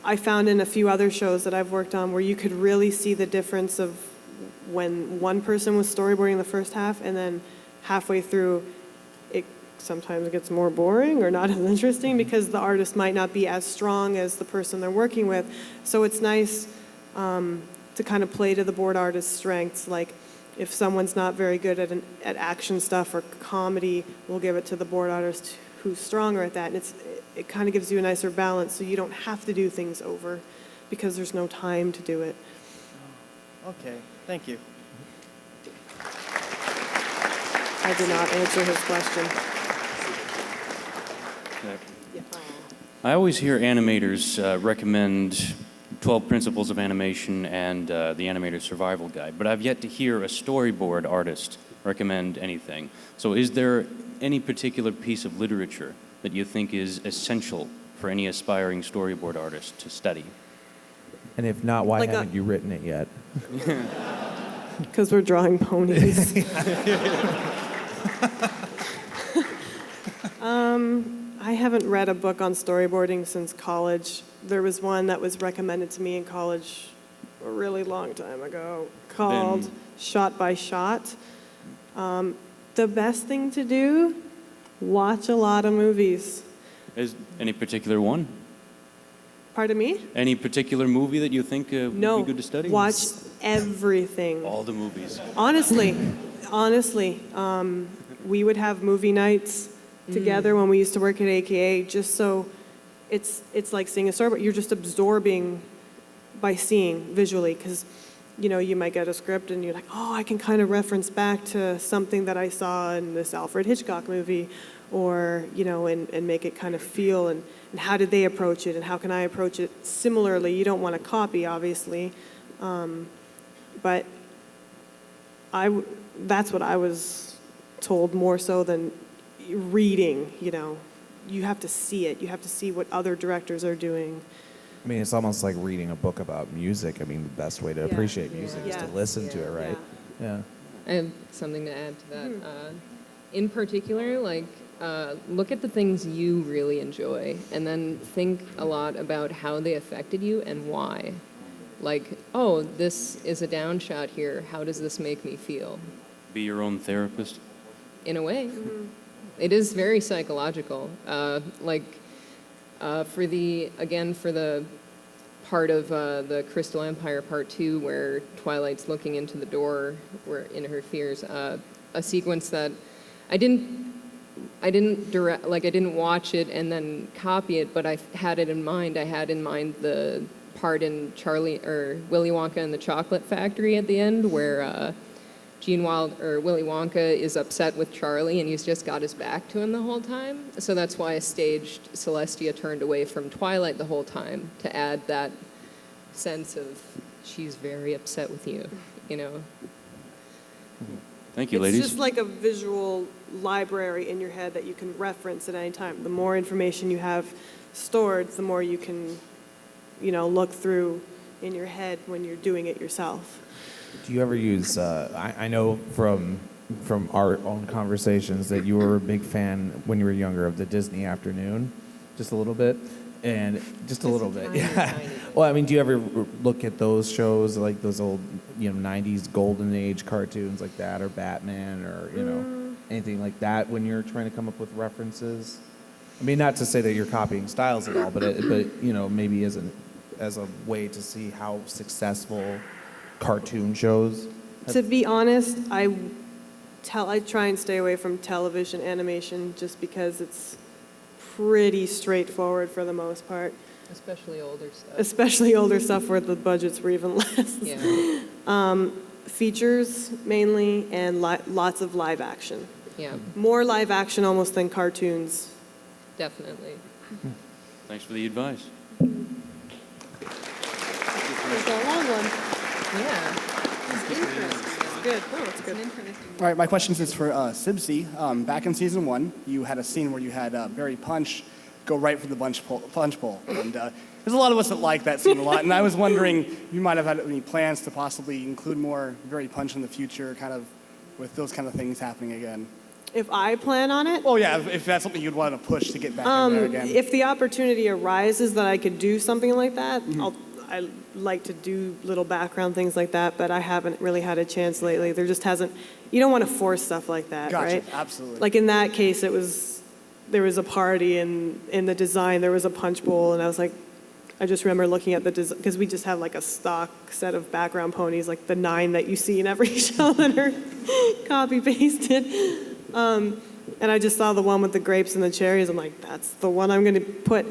I found in a few other shows that I've worked on where you could really see the difference of when one person was storyboarding the first half and then halfway through it sometimes gets more boring or not as interesting because the artist might not be as strong as the person they're working with. So it's nice to kind of play to the board artist's strengths. Like if someone's not very good at action stuff or comedy, we'll give it to the board artist who's stronger at that. And it kind of gives you a nicer balance so you don't have to do things over because there's no time to do it. Okay, thank you. I did not answer his question. I always hear animators recommend 12 Principles of Animation and the Animator Survival Guide, but I've yet to hear a storyboard artist recommend anything. So is there any particular piece of literature that you think is essential for any aspiring storyboard artist to study? And if not, why Like haven't you written it yet? Because we're drawing ponies. I haven't read a book on storyboarding since college. There was one that was recommended to me in college a really long time ago called Shot by Shot. The best thing to do, watch a lot of movies. Is any particular one? Pardon me? Any particular movie that you think would No, be good to study? watch everything. All the movies. Honestly, we would have movie nights together when we used to work at AKA, just so it's like seeing a storyboard. You're just absorbing by seeing visually, because you might get a script and you're like, oh, I can kind of reference back to something that I saw in this Alfred Hitchcock movie, or and make it kind of feel and how did they approach it and how can I approach it similarly. You don't want to copy, obviously, but that's what I was told more so than reading. You have to see it. You have to see what other directors are doing. I mean, it's almost like reading a book about music. I mean, the best way to appreciate music is to Yes. listen to it, right? Yeah. I have something to add to that. In particular, look at the things you really enjoy and then think a lot about how they affected you and why. Like, oh, this is a down shot here. How does this make me feel? Be your own therapist. In a way. It is very psychological. For the part of the Crystal Empire Part 2 where Twilight's looking into the door where in her fears, a sequence that I didn't watch it and then copy it, but I had it in mind. I had in mind the part in Willy Wonka and the Chocolate Factory at the end where Willy Wonka is upset with Charlie and he's just got his back to him the whole time. So that's why I staged Celestia turned away from Twilight the whole time, to add that sense of she's very upset with you, Thank you, ladies. It's just like a visual library in your head that you can reference at any time. The more information you have stored, the more you can, look through in your head when you're doing it yourself. Do you ever use, I know from our own conversations that you were a big fan when you were younger of the Disney Afternoon, just a little bit, and just a little bit, yeah. Well, I mean, do you ever look at those shows, like those old, 90s golden age cartoons like that, or Batman, or, anything like that when you're trying to come up with references? I mean, not to say that you're copying styles at all, but maybe as a way to see how successful cartoon shows. To be honest, I try and stay away from television animation just because it's pretty straightforward for the most part. Especially older stuff. Especially older stuff where the budgets were even less. Yeah. Features mainly, and lots of live action. Yeah. More live action almost than cartoons. Definitely. Thanks for the advice. There's a long one. Yeah. It's interesting. It's good. Oh, it's good. All right, my question is for Sibsy. Back in season 1, you had a scene where you had Barry Punch go right for the punch bowl. And there's a lot of us that like that scene a lot. And I was wondering if you might have had any plans to possibly include more Barry Punch in the future, kind of with those kind of things happening again? If I plan on it, Well, yeah, if that's something you'd want to push to get back in there again. if the opportunity arises that I could do something like that, Mm-hmm. I like to do little background things like that, but I haven't really had a chance lately. There just hasn't, you don't want to force stuff like that, Gotcha, right? absolutely. Like in that case, there was a party and in the design, there was a punch bowl, and I was like, I just remember looking at the design, because we just have like a stock set of background ponies, like the 9 that you see in every show that are copy pasted. And I just saw the one with the grapes and the cherries. I'm like, that's the one I'm going to put.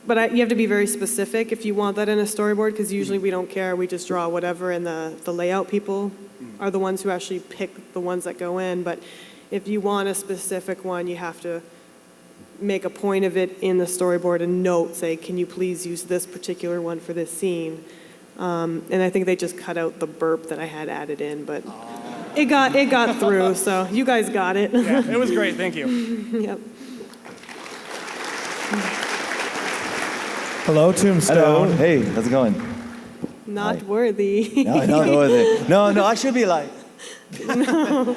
But you have to be very specific if you want that in a storyboard, because usually we don't care. We just draw whatever, and the layout people are the ones who actually pick the ones that go in. But if you want a specific one, you have to make a point of it in the storyboard and note, say, can you please use this particular one for this scene? And I think they just cut out the burp that I had added in, but it got through, so you guys got it. Yeah, it was great. Thank you. Yep. Hello, Tombstone. Hello. Hey, how's it going? Not worthy. No, not worthy. No, I should be like. No.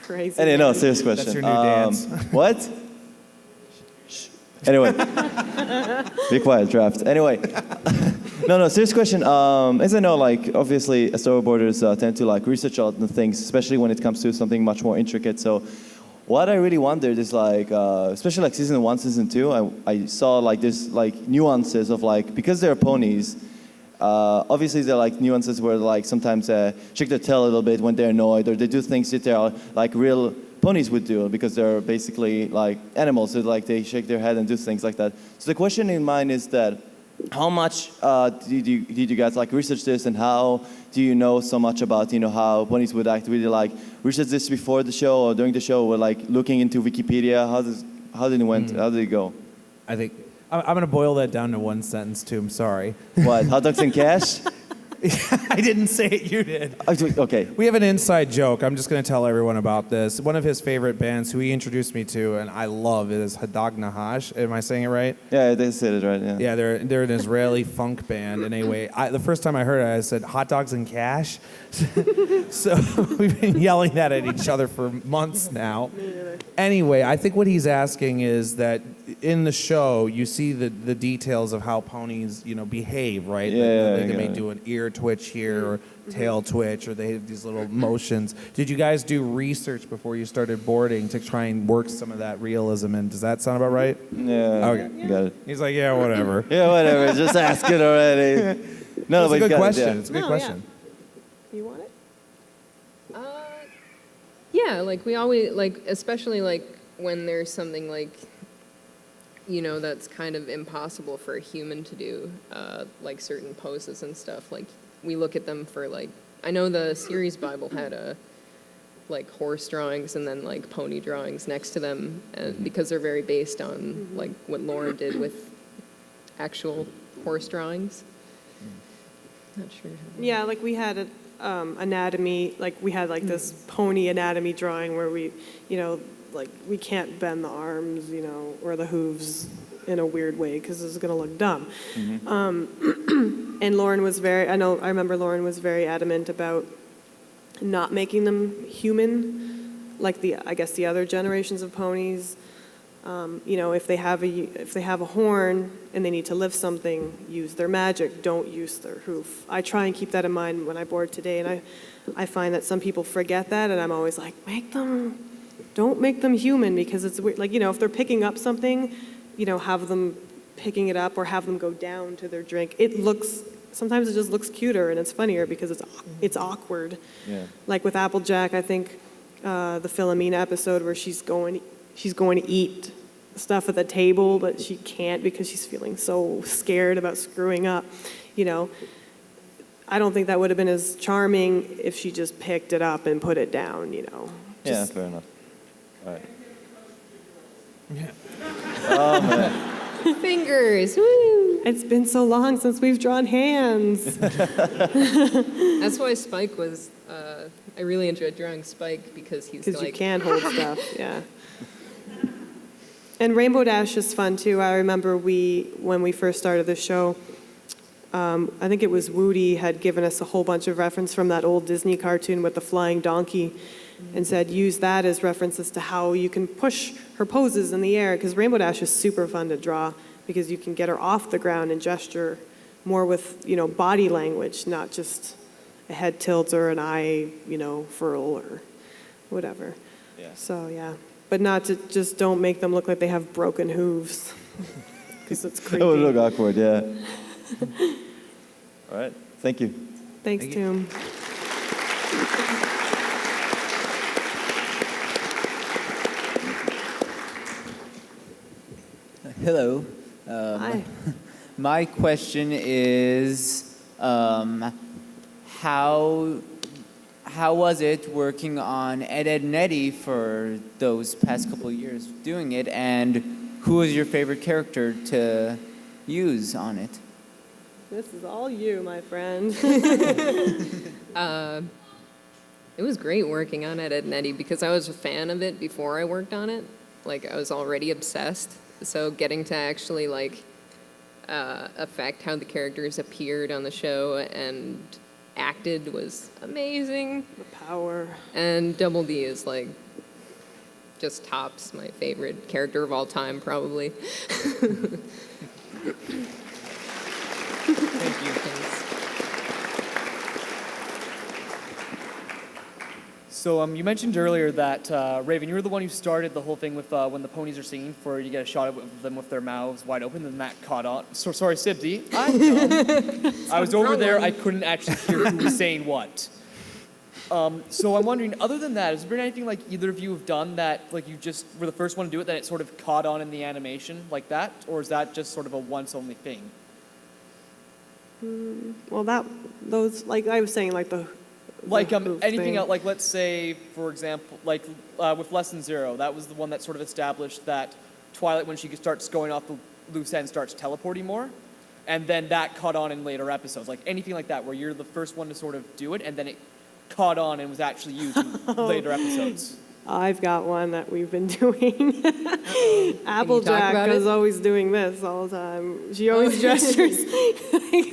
Crazy. Anyway, no, serious question. That's your new dance. What? Shh. Anyway, be quiet, draft. Anyway, no, serious question. As I know, like obviously, storyboarders tend to like research a lot of things, especially when it comes to something much more intricate. So, what I really wondered is like, especially like season 1, season 2, I saw like this like nuances of like, because they're ponies. Obviously, there are like nuances where like sometimes shake their tail a little bit when they're annoyed, or they do things that they are like real ponies would do because they're basically like animals. So like they shake their head and do things like that. So the question in mind is that how much did you guys like research this, and how do you know so much about how ponies would act? Really like research this before the show or during the show, or like looking into Wikipedia? How did it go? I think I'm going to boil that down to one sentence, too. I'm sorry. What, hot dogs and cash? I didn't say it, you did. Okay. We have an inside joke. I'm just going to tell everyone about this. One of his favorite bands, who he introduced me to, and I love, is Hadag Nahash. Am I saying it right? Yeah, they said it right, yeah. Yeah, they're an Israeli funk band. And anyway, the first time I heard it, I said, hot dogs and cash? So we've been yelling that at each other for months now. Anyway, I think what he's asking is that in the show, you see the details of how ponies, behave, right? Yeah, they may do an ear twitch here or tail twitch, or they have these little motions. Did you guys do research before you started boarding to try and work some of that realism in? Does that sound about right? Yeah. Okay. Got it. He's like, yeah, whatever. Yeah, whatever. Just ask it already. No, it's a but good question. Yeah. It's a good question. You want it? Yeah, like we always, like, especially like when there's something like, that's kind of impossible for a human to do, like certain poses and stuff. Like we look at them for like, I know the series Bible had like horse drawings and then like pony drawings next to them, and because they're very based on like what Lauren did with actual horse drawings. Not sure. Yeah, like we had anatomy, like we had like this pony anatomy drawing where we, like we can't bend the arms, or the hooves in a weird way because it's going to look dumb. And Lauren was I remember Lauren was very adamant about not making them human, like I guess the other generations of ponies. If they have a horn and they need to lift something, use their magic. Don't use their hoof. I try and keep that in mind when I board today, and I find that some people forget that, and I'm always like, don't make them human, because it's weird. Like if they're picking up something, have them picking it up or have them go down to their drink. Sometimes it just looks cuter and it's funnier because it's awkward. Yeah. Like with Applejack, I think the Philomena episode where she's going to eat stuff at the table, but she can't because she's feeling so scared about screwing up. I don't think that would have been as charming if she just picked it up and put it down, Yeah, fair enough. All right. Yeah. Oh, man. Fingers, woo! It's been so long since we've drawn hands. That's why Spike was, I really enjoyed drawing Spike because he's like... Because you can hold stuff, yeah. And Rainbow Dash is fun too. I remember when we first started the show, I think it was Woody had given us a whole bunch of reference from that old Disney cartoon with the flying donkey and said use that as references to how you can push her poses in the air, because Rainbow Dash is super fun to draw because you can get her off the ground and gesture more with, body language, not just a head tilt or an eye, furl or whatever. Yeah. So, yeah. But not to just don't make them look like they have broken hooves because it's creepy. It would look awkward, yeah. All right, thank you. Thanks, Toom. Hello. Hi. My question is, how was it working on Ed, Edd n Eddy for those past couple of years doing it, and who was your favorite character to use on it? This is all you, my friend. It was great working on Ed, Edd n Eddy because I was a fan of it before I worked on it. Like, I was already obsessed. So getting to actually, affect how the characters appeared on the show and acted was amazing. The power. And Double D is, just tops my favorite character of all time, probably. Thank you. So you mentioned earlier that, Raven, you were the one who started the whole thing with when the ponies are singing for you get a shot of them with their mouths wide open, and that caught on. So, sorry, Sibsy. I'm dumb. I was over there. I couldn't actually hear who was saying what. So I'm wondering, other than that, has there been anything either of you have done that you just were the first one to do it, that it sort of caught on in the animation like that? Or is that just sort of a once-only thing? Well, those, I was saying, the anything thing. else, let's say, for example, with Lesson Zero, that was the one that sort of established that Twilight, when she starts going off the loose end, starts teleporting more, and then that caught on in later episodes. Anything like that, where you're the first one to sort of do it, and then it caught on and was actually used in later episodes. I've got one that we've been doing. about Applejack is it? always doing this all the time. She always gestures.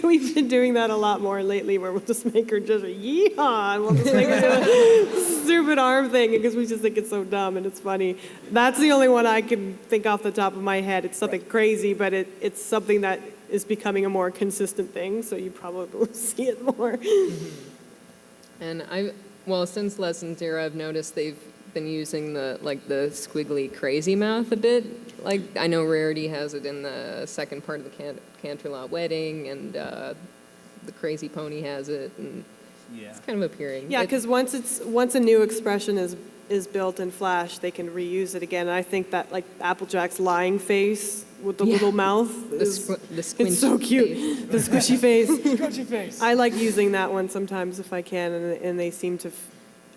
We've been doing that a lot more lately, where we'll just make her gesture, yeehaw, and we'll just make her do a stupid arm thing because we just think it's so dumb and it's funny. That's the only one I can think off the top of my head. It's something crazy, but it's something that is becoming a more consistent thing, so you probably will see it more. And since Lesson Zero, I've noticed they've been using the squiggly crazy mouth a bit. I know Rarity has it in the second part of the Canterlot Wedding, and the Crazy Pony has it, and it's kind of appearing. Yeah, because once a new expression is built in Flash, they can reuse it again. And I think that Applejack's lying face with the little mouth it's so cute. Face. The squishy face. Squishy face. I like using that one sometimes if I can, and they seem to.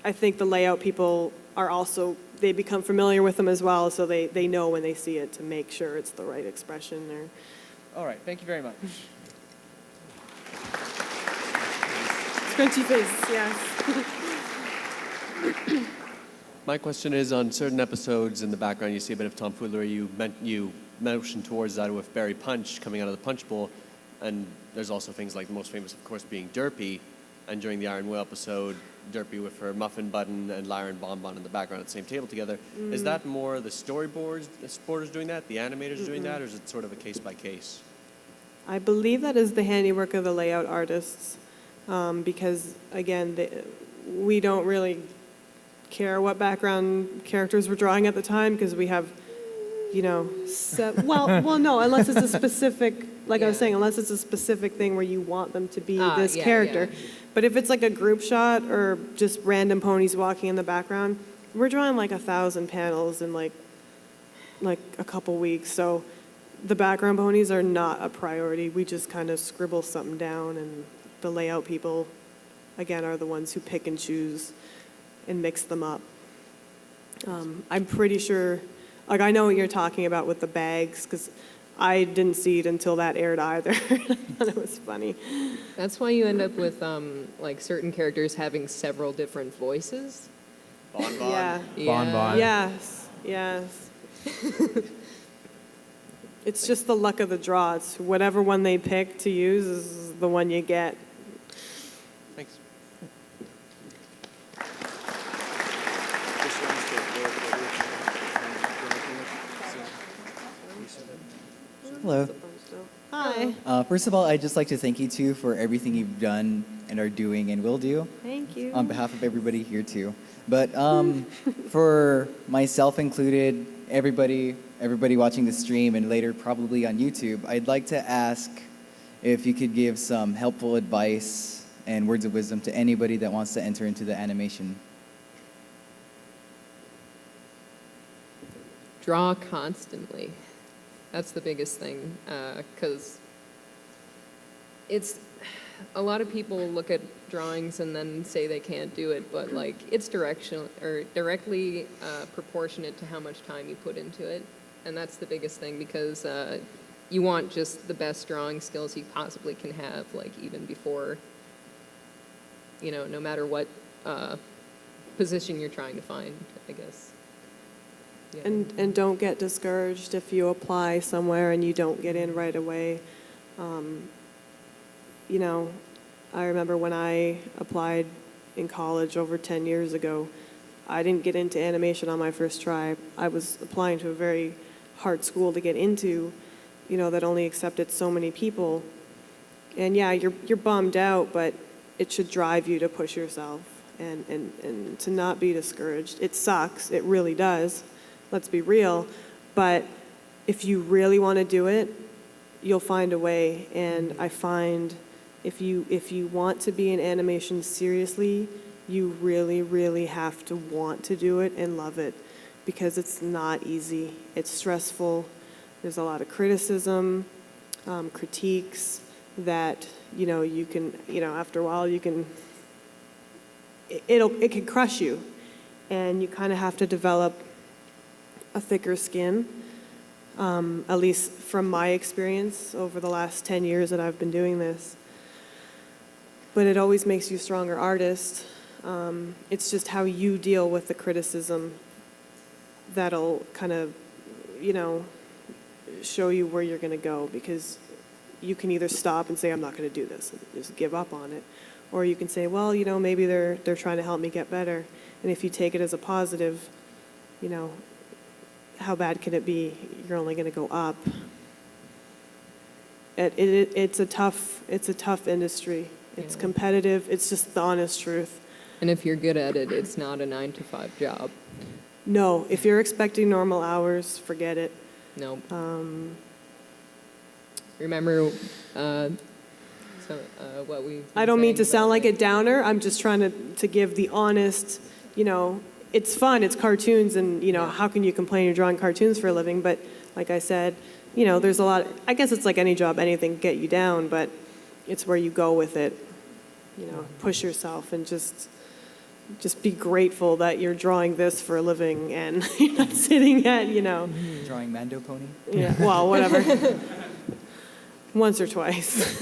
I think the layout people are also, they become familiar with them as well, so they know when they see it to make sure it's the right expression. All right, thank you very much. Scrunchy face, yes. My question is, on certain episodes in the background, you see a bit of tomfoolery. You motion towards that with Barry Punch coming out of the punch bowl, and there's also things like the most famous, of course, being Derpy, and during the Iron Will episode, Derpy with her muffin button and Lyra and Bonbon in the background at the same table together. Is that more the storyboarders doing that, the animators doing that, or is it sort of a case by case? I believe that is the handiwork of the layout artists, because again, we don't really care what background characters we're drawing at the time, because we have, well, no, unless it's a specific, I was saying, unless it's a specific thing where you want them to be this character. Yeah. But if it's a group shot or just random ponies walking in the background, we're drawing 1,000 panels in a couple weeks. So the background ponies are not a priority. We just kind of scribble something down, and the layout people, again, are the ones who pick and choose and mix them up. I'm pretty sure, I know what you're talking about with the bags, because I didn't see it until that aired either. I thought it was funny. That's why you end up with certain characters having several different voices. Bonbon. Yeah. Bonbon. Yes. It's just the luck of the draw. It's whatever one they pick to use is the one you get. Thanks. Hello. Hi. First of all, I'd just like to thank you two for everything you've done and are doing and will do. Thank you. On behalf of everybody here too. But for myself included, everybody watching the stream and later probably on YouTube, I'd like to ask if you could give some helpful advice and words of wisdom to anybody that wants to enter into the animation. Draw constantly. That's the biggest thing, because it's a lot of people look at drawings and then say they can't do it, but like it's directly proportionate to how much time you put into it, and that's the biggest thing because you want just the best drawing skills you possibly can have, like even before, no matter what position you're trying to find, I guess. Yeah. And don't get discouraged if you apply somewhere and you don't get in right away. I remember when I applied in college over 10 years ago, I didn't get into animation on my first try. I was applying to a very hard school to get into, that only accepted so many people. And yeah, you're bummed out, but it should drive you to push yourself and to not be discouraged. It sucks, it really does. Let's be real, but if you really want to do it, you'll find a way. And I find if you want to be in animation seriously, you really, really have to want to do it and love it because it's not easy. It's stressful. There's a lot of criticism, critiques that, you can, after a while you can, it can crush you. And you kind of have to develop a thicker skin, at least from my experience over the last 10 years that I've been doing this. But it always makes you a stronger artist. It's just how you deal with the criticism that'll kind of, show you where you're going to go, because you can either stop and say, I'm not going to do this, and just give up on it. Or you can say, well, maybe they're trying to help me get better. And if you take it as a positive, how bad can it be? You're only going to go up. It's a tough industry. It's competitive. It's just the honest truth. And if you're good at it, it's not a 9-to-5 job. No, if you're expecting normal hours, forget it. No. Remember what we. I don't mean to sound like a downer. I'm just trying to give the honest, it's fun, it's cartoons, and, how can you complain you're drawing cartoons for a living? But like I said, there's a lot, I guess it's like any job, anything can get you down, but it's where you go with it. Push yourself and just be grateful that you're drawing this for a living and you're not sitting at, Drawing Mando Pony? Yeah, well, whatever. Once or twice.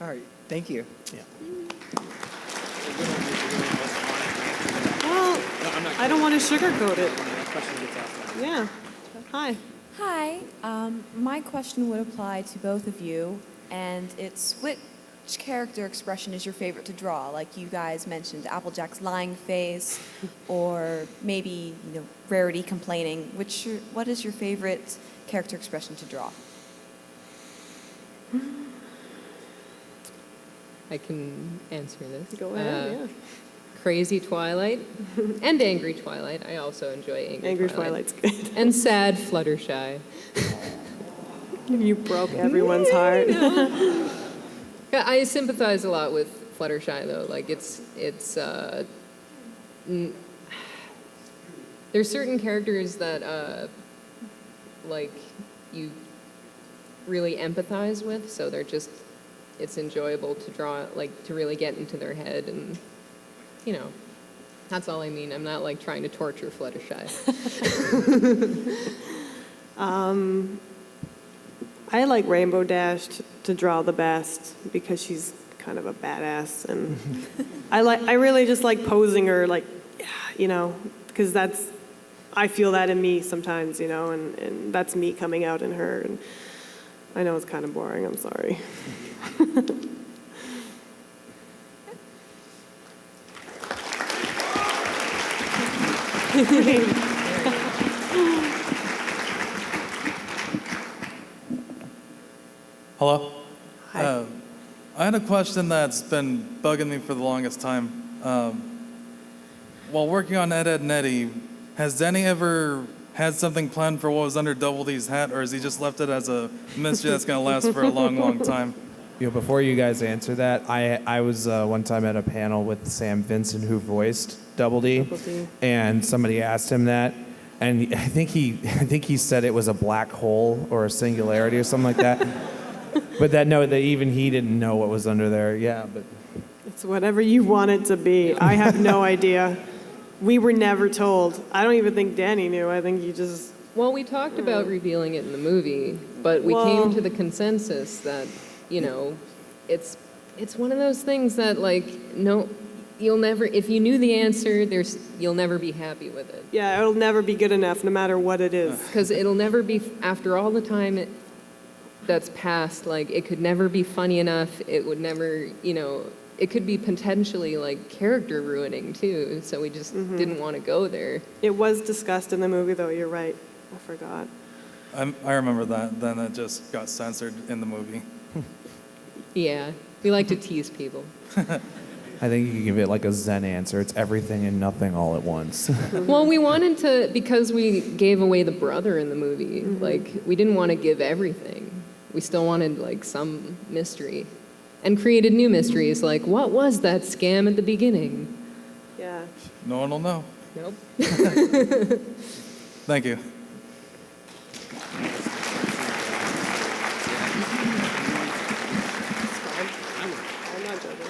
All right, thank you. Yeah. Well, I don't want to sugarcoat it. Yeah. Hi. Hi. My question would apply to both of you, and it's which character expression is your favorite to draw? Like you guys mentioned, Applejack's lying face, or maybe Rarity complaining. What is your favorite character expression to draw? I can answer this. Go ahead, yeah. Crazy Twilight and Angry Twilight. I also enjoy Angry Twilight's good. And sad Fluttershy. You broke everyone's heart. Yeah, I sympathize a lot with Fluttershy though. Like there's certain characters that like you really empathize with, so it's enjoyable to draw, like to really get into their head, and that's all I mean. I'm not like trying to torture Fluttershy. I like Rainbow Dash to draw the best because she's kind of a badass, and I really just like posing her, like, because I feel that in me sometimes, you know, and that's me coming out in her. And I know it's kind of boring. I'm sorry. Hello? Hi. I had a question that's been bugging me for the longest time. While working on Ed, Edd n Eddy, has Denny ever had something planned for what was under Double D's hat, or has he just left it as a mystery that's going to last for a long, long time? You know, before you guys answer that, I was one time at a panel with Sam Vincent, who voiced Double D, and somebody asked him that, and I think he said it was a black hole or a singularity or something like that. But that even he didn't know what was under there. Yeah, but It's whatever you want it to be. I have no idea. We were never told. I don't even think Danny knew. I think he just... Well, we talked about revealing it in the movie, but we came to the consensus that, you know, it's one of those things that, like, no, you'll never, if you knew the answer, you'll never be happy with it. Yeah, it'll never be good enough, no matter what it is. Because it'll never be, after all the time that's passed, like, it could never be funny enough. It would never, you know, it could be potentially, like, character ruining, too. So we just didn't want to go there. It was discussed in the movie, though. You're right. I forgot. I remember that. Then it just got censored in the movie. Yeah, we like to tease people. I think you can give it like a Zen answer. It's everything and nothing all at once. Well, we wanted to, because we gave away the brother in the movie, like, we didn't want to give everything. We still wanted, like, some mystery. And created new mysteries, like, what was that scam at the beginning? Yeah. No one will know. Nope. Thank you.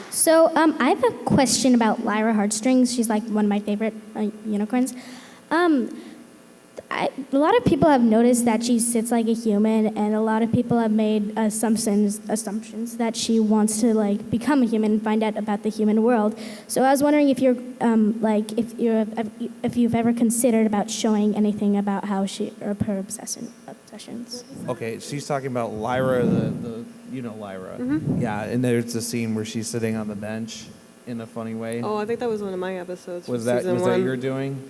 So I have a question about Lyra Heartstrings. She's like one of my favorite unicorns. A lot of people have noticed that she sits like a human, and a lot of people have made assumptions that she wants to like become a human and find out about the human world. So I was wondering if you're if you've ever considered about showing anything about how she or her obsessions. Okay, she's talking about Lyra, the you know Lyra. Yeah, and there's a scene where she's sitting on the bench in a funny way. Oh, I think that was one of my episodes. Was from that season one. you're doing?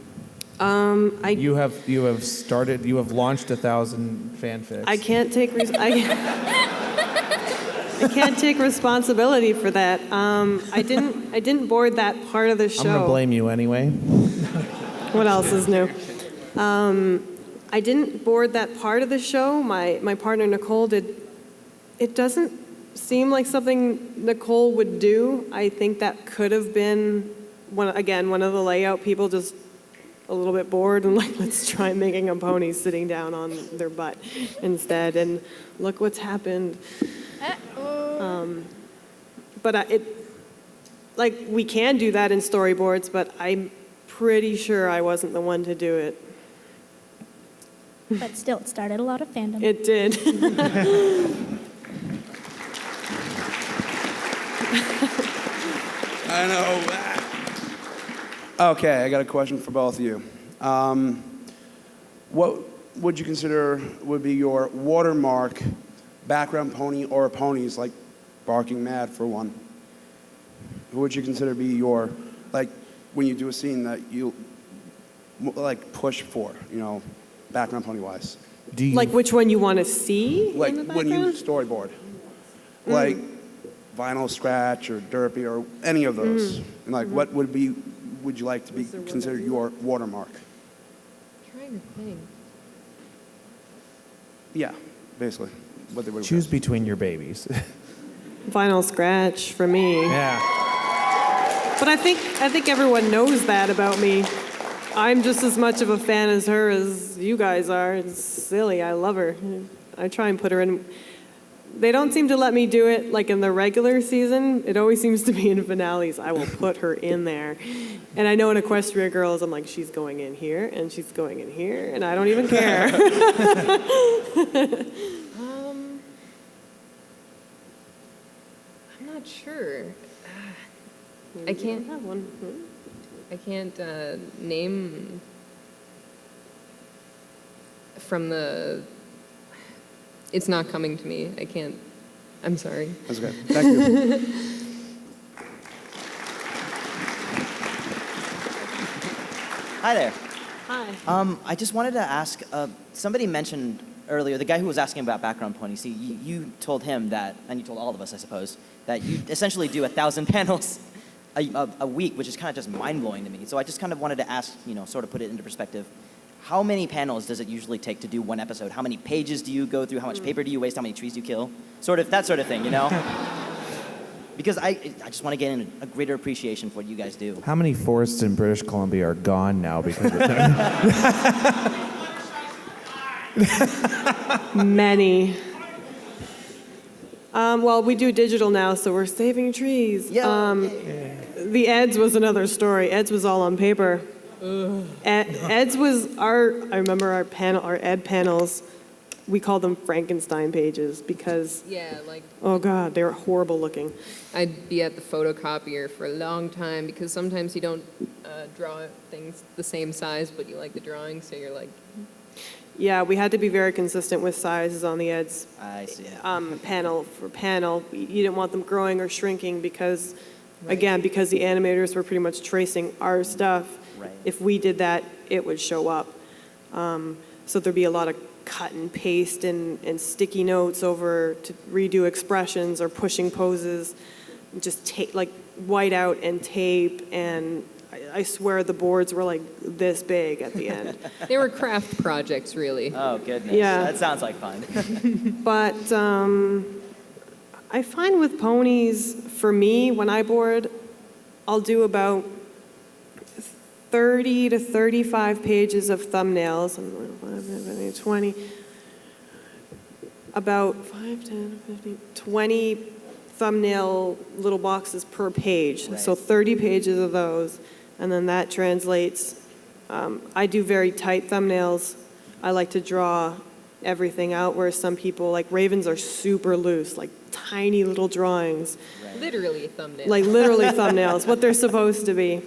You have launched 1,000 fanfics. I can't take I can't take responsibility for that. I didn't board that part of the show. I'm gonna blame you anyway. What else is new? I didn't board that part of the show. My partner Nicole did. It doesn't seem like something Nicole would do. I think that could have been one of the layout people just a little bit bored and like, let's try making a pony sitting down on their butt instead, and look what's happened. But we can do that in storyboards, but I'm pretty sure I wasn't the one to do it. But still, it started a lot of fandom. It did. I know. Okay, I got a question for both of you. What would you consider would be your watermark background pony or ponies, like Barking Mad for one? Who would you consider be your, like, when you do a scene that you, like, push for, you know, background pony-wise? Like which one you want to see? Like in the when you background? storyboard. Like Vinyl Scratch or Derpy or any of those. And like what would you like to be considered your watermark? Trying to think. Yeah, basically. What they would Choose between your babies. Vinyl Scratch for me. Yeah. But I think everyone knows that about me. I'm just as much of a fan as her as you guys are. It's silly. I love her. I try and put her in. They don't seem to let me do it like in the regular season. It always seems to be in finales. I will put her in there. And I know in Equestria Girls, I'm like, she's going in here and she's going in here, and I don't even care. I'm not sure. I can't have one. I can't name from the, it's not coming to me. I can't, I'm sorry. That's okay. Thank you. Hi there. Hi. I just wanted to ask, somebody mentioned earlier, the guy who was asking about background ponies, see, you told him that, and you told all of us, I suppose, that you essentially do 1,000 panels a week, which is kind of just mind-blowing to me. So I just kind of wanted to ask, sort of put it into perspective, how many panels does it usually take to do one episode? How many pages do you go through? How much paper do you waste? How many trees do you kill? Sort of, that sort of thing, Because I just want to get in a greater appreciation for what you guys do. How many forests in British Columbia are gone now because of Many. Well, we do digital now, so we're saving trees. The Eds was another story. Eds was all on paper. Eds was I remember our Ed panels, we called them Frankenstein pages because, oh God, they were horrible looking. I'd be at the photocopier for a long time because sometimes you don't draw things the same size, but you like the drawing, so you're like... Yeah, we had to be very consistent with sizes on the Eds. I see. Panel for panel. You didn't want them growing or shrinking because, again, because the animators were pretty much tracing our stuff. Right. If we did that, it would show up. So there'd be a lot of cut and paste and sticky notes over to redo expressions or pushing poses, just like white out and tape, and I swear the boards were like this big at the end. They were craft projects, really. Oh, goodness. Yeah. That sounds like fun. But I find with ponies, for me, when I board, I'll do about 30 to 35 pages of thumbnails, 20, about 5, 10, 15, 20 thumbnail little boxes per page. Right. So 30 pages of those, and then that translates. I do very tight thumbnails. I like to draw everything out, whereas some people, like Ravens, are super loose, like tiny little drawings. Literally thumbnails. Like literally thumbnails, what they're supposed to be.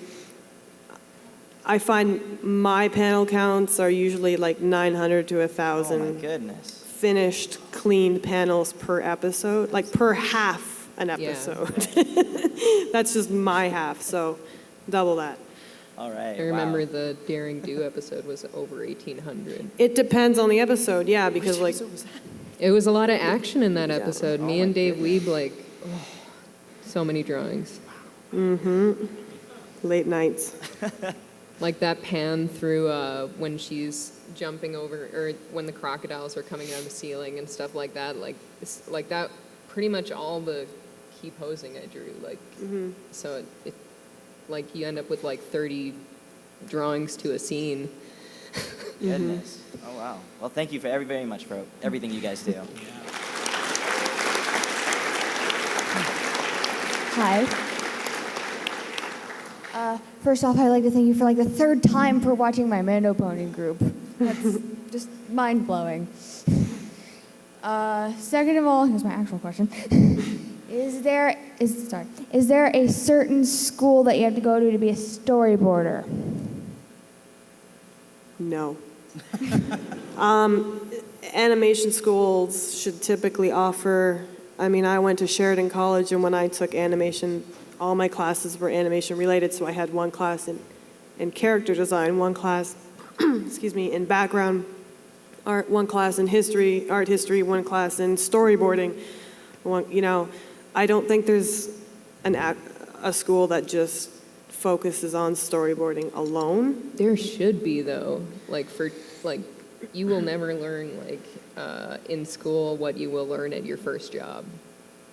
I find my panel counts are usually like 900 to 1,000. Oh my goodness. Finished, cleaned panels per episode, like per half an episode. That's just my half, so double that. All right. I remember the Daring Do episode was over 1,800. It depends on the episode, yeah, because like... It was a lot of action in that episode. Me and Dave Weeb, so many drawings. Mm-hmm. Late nights. Like that pan through when she's jumping over, or when the crocodiles are coming out of the ceiling and stuff like that. Like that, pretty much all the key posing I drew. So it like you end up with like 30 drawings to a scene. Goodness. Oh, wow. Well, thank you very much for everything you guys do. Hi. First off, I'd like to thank you for like the third time for watching my Mando Pony group. That's just mind-blowing. Second of all, here's my actual question. Is there a certain school that you have to go to be a storyboarder? No. Animation schools should typically offer, I went to Sheridan College, and when I took animation, all my classes were animation related, so I had one class in character design, one class, in background art, one class in art history, one class in storyboarding. I don't think there's a school that just focuses on storyboarding alone. There should be though, you will never learn in school what you will learn at your first job.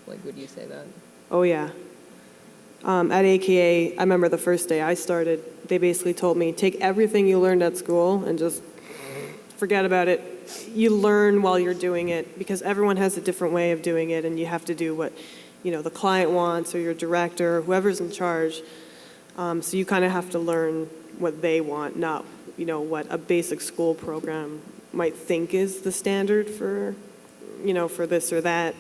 Would you say that? Oh yeah. At AKA, I remember the first day I started, they basically told me, take everything you learned at school and just forget about it. You learn while you're doing it because everyone has a different way of doing it, and you have to do what the client wants or your director or whoever's in charge. So you kind of have to learn what they want, not what a basic school program might think is the standard for for this or that.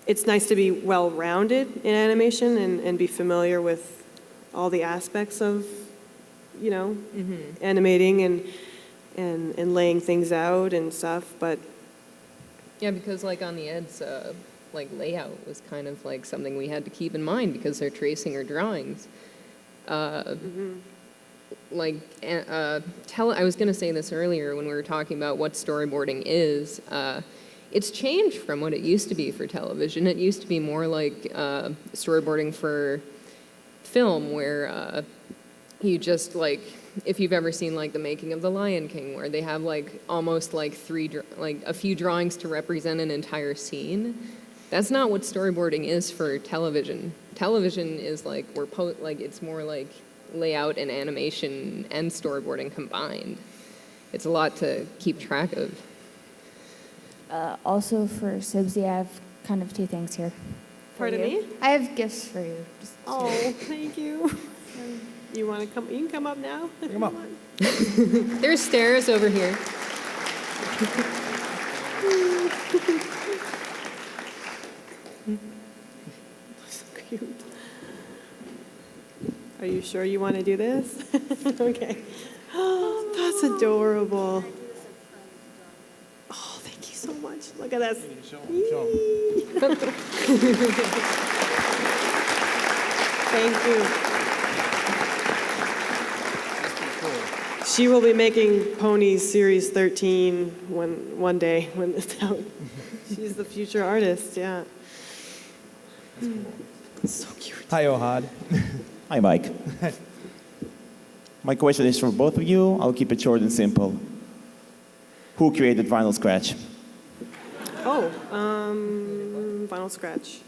It's nice to be well-rounded in animation and be familiar with all the aspects of animating and laying things out and stuff. But Yeah, because like on the Eds, like layout was kind of like something we had to keep in mind because they're tracing or drawings. Like, I was going to say this earlier when we were talking about what storyboarding is. It's changed from what it used to be for television. It used to be more like storyboarding for film, where you just like, if you've ever seen like the making of The Lion King, where they have like almost like a few drawings to represent an entire scene. That's not what storyboarding is for television. Television is like it's more like layout and animation and storyboarding combined. It's a lot to keep track of. Also for Sibsy, I have kind of two things here. Pardon me? I have gifts for you. Oh, thank you. You want to come? You can come up now. Come up. There's stairs over here. So cute. Are you sure you want to do this? Okay. Oh, that's adorable. Oh, thank you so much. Look at this. Thank you. She will be making Pony Series 13 one day when it's out. She's the future artist, yeah. So cute. Hi, Ohad. Hi, Mike. My question is for both of you. I'll keep it short and simple. Who created Vinyl Scratch? Oh, Vinyl Scratch.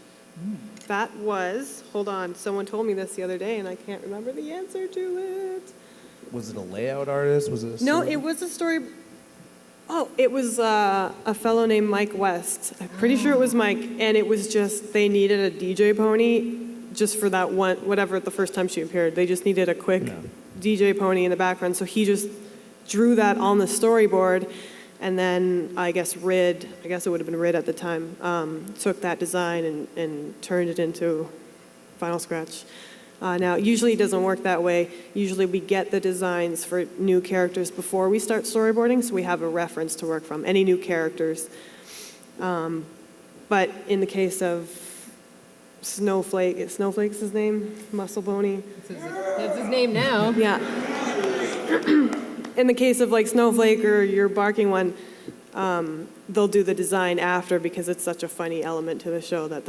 That was, hold on, someone told me this the other day and I can't remember the answer to it. Was it a layout artist? Was it a No, it was a story. Oh, it was a fellow named Mike West. I'm pretty sure it was Mike, and it was just they needed a DJ pony just for that one, whatever the first time she appeared. They just needed a quick DJ pony in the background, so he just drew that on the storyboard, and then I guess it would have been Rid at the time, took that design and turned it into Vinyl Scratch. Now, usually it doesn't work that way. Usually we get the designs for new characters before we start storyboarding, so we have a reference to work from, any new characters. But in the case of Snowflake's his name? Muscle Pony? That's his name now. Yeah. In the case of like Snowflake or your barking one, they'll do the design after because it's such a funny element to the show that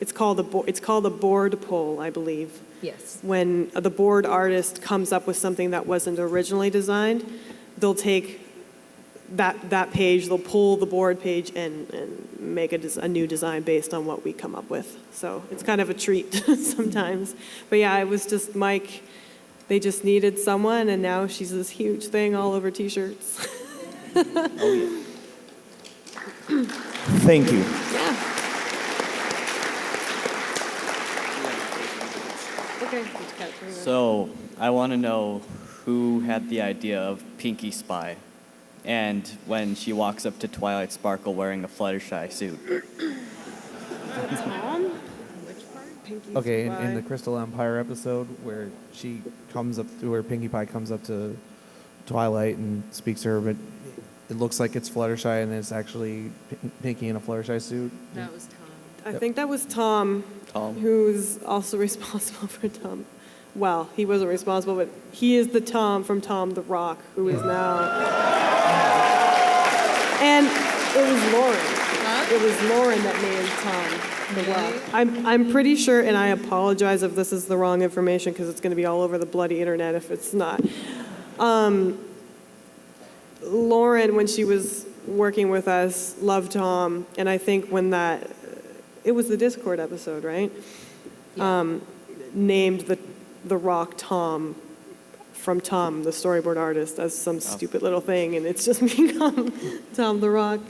it's called a board pull, I believe. Yes. When the board artist comes up with something that wasn't originally designed, they'll take that page, they'll pull the board page and make a new design based on what we come up with. So it's kind of a treat sometimes. But yeah, it was just Mike. They just needed someone, and now she's this huge thing all over T-shirts. Oh, yeah. Thank you. Yeah. Okay. So I want to know who had the idea of Pinkie Spy, and when she walks up to Twilight Sparkle wearing a Fluttershy suit. Tom? Which part? Pinkie Okay, in Spy. the Crystal Empire episode where Pinkie Pie comes up to Twilight and speaks to her, but it looks like it's Fluttershy and it's actually Pinkie in a Fluttershy suit. That was Tom. I think that was Tom, who's also responsible for Tom. Well, he wasn't responsible, but he is the Tom from Tom the Rock, who is now. And it was Lauren. It was Lauren that made Tom the Rock. I'm pretty sure, and I apologize if this is the wrong information because it's going to be all over the bloody internet if it's not. Lauren, when she was working with us, loved Tom, and I think when it was the Discord episode, right? Yeah. Named the Rock Tom from Tom, the storyboard artist, as some stupid little thing, and it's just become Tom the Rock.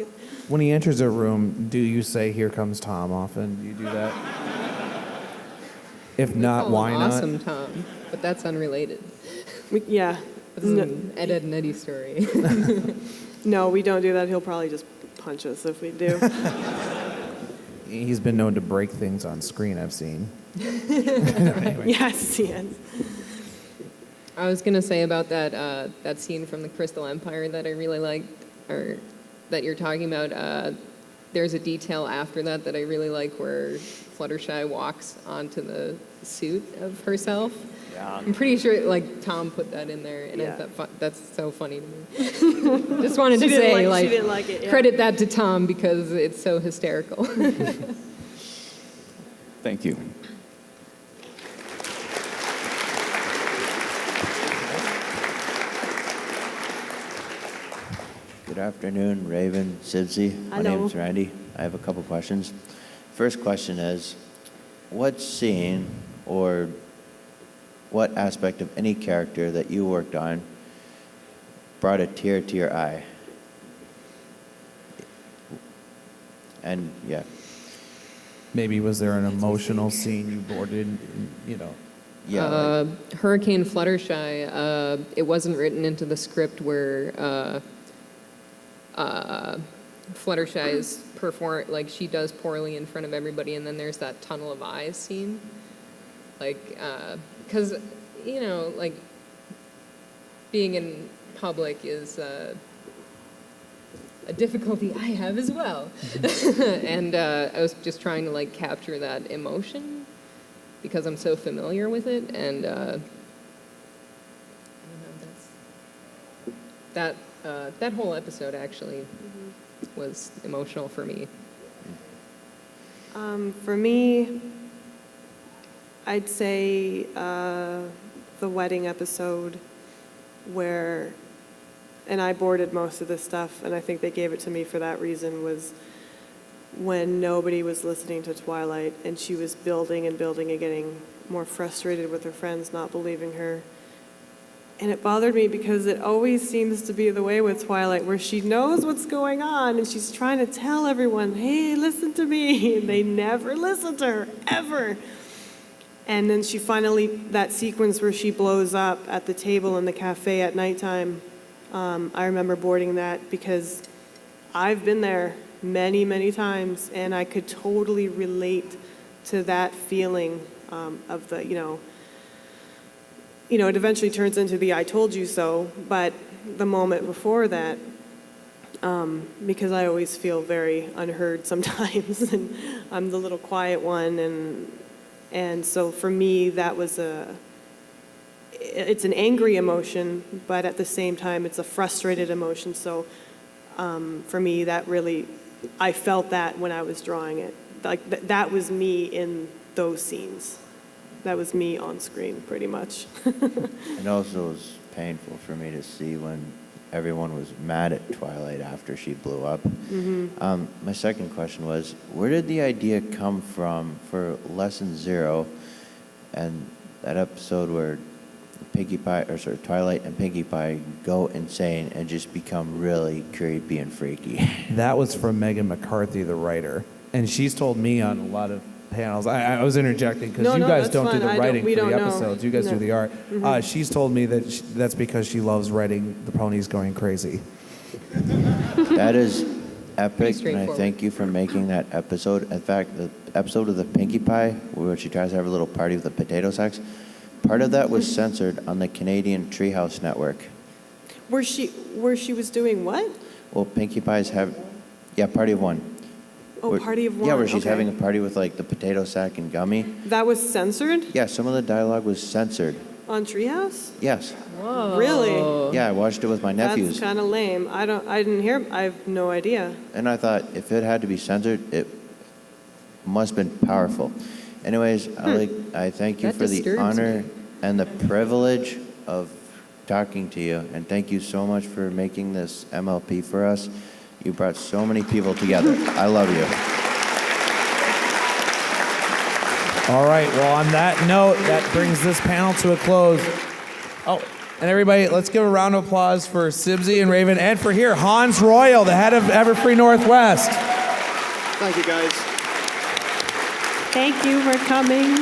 When he enters a room, do you say, "Here comes Tom" often? Do you do that? If not, Call why him not? Awesome Tom, but that's unrelated. Yeah. This is an Ed, Edd, and Eddy story. No, we don't do that. He'll probably just punch us if we do. He's been known to break things on screen, I've seen. Yes, yes. I was gonna say about that scene from the Crystal Empire that I really liked, or that you're talking about. There's a detail after that I really like, where Fluttershy walks onto the suit of herself. Yeah. I'm pretty sure like Tom put that in there, and I Yeah. thought that's so funny to me. Just wanted She to didn't say like- she didn't like it, yeah. credit that to Tom because it's so hysterical. Thank you. Good afternoon, Raven, Sibsy. My Hello. name's Randy. I have a couple questions. First question is, what scene or what aspect of any character that you worked on brought a tear to your eye? And yeah. Maybe was there an emotional scene you boarded, you know? Yeah. Hurricane Fluttershy, it wasn't written into the script where Fluttershy is like she does poorly in front of everybody, and then there's that tunnel of eyes scene. Like, because, you know, like, being in public is a difficulty I have as well. And I was just trying to, like, capture that emotion because I'm so familiar with it, and I don't know, that whole episode actually was emotional for me. For me, I'd say the wedding episode where, and I boarded most of this stuff, and I think they gave it to me for that reason, was when nobody was listening to Twilight and she was building and building and getting more frustrated with her friends not believing her. And it bothered me because it always seems to be the way with Twilight, where she knows what's going on and she's trying to tell everyone, hey, listen to me. And they never listen to her, ever. And then she finally, that sequence where she blows up at the table in the cafe at nighttime, I remember boarding that because I've been there many, many times, and I could totally relate to that feeling of the, it eventually turns into the I told you so, but the moment before that, because I always feel very unheard sometimes, and I'm the little quiet one, and so for me, that was it's an angry emotion, but at the same time, it's a frustrated emotion, so for me, that really, I felt that when I was drawing it. Like, that was me in those scenes. That was me on screen, pretty much. It also was painful for me to see when everyone was mad at Twilight after she blew up. Mm-hmm. My second question was, where did the idea come from for Lesson 0 and that episode where Twilight and Pinkie Pie go insane and just become really creepy and freaky? That was from Megan McCarthy, the writer. And she's told me on a lot of panels, I was interjecting because you guys that's don't do fine. the writing we for the don't know. episodes. You guys No. do the art. Mhm. She's told me that that's because she loves writing the ponies going crazy. That is epic, and I straightforward. thank you for making that episode. In fact, the episode of the Pinkie Pie, where she tries to have a little party with the potato sacks, part of that was censored on the Canadian Treehouse Network. Where she was doing what? Well, Pinkie Pie's Party of One. Oh, Party of One. Yeah, where she's okay. having a party with like the potato sack and gummy. That was censored Yeah, some of the dialogue was censored. on Treehouse? Yes. Whoa. Really? Yeah, I watched it with my nephews. That's kind of lame. I didn't hear. I have no idea. And I thought if it had to be censored, it must have been powerful. Anyways, I thank you That for the disturbs honor me. and the privilege of talking to you. And thank you so much for making this MLP for us. You brought so many people together. I love you. All right, well, on that note, that brings this panel to a close. Oh, and everybody, let's give a round of applause for Sibsy and Raven, and for Hans Royal, the head of Everfree Northwest. Thank you, guys. Thank you for coming.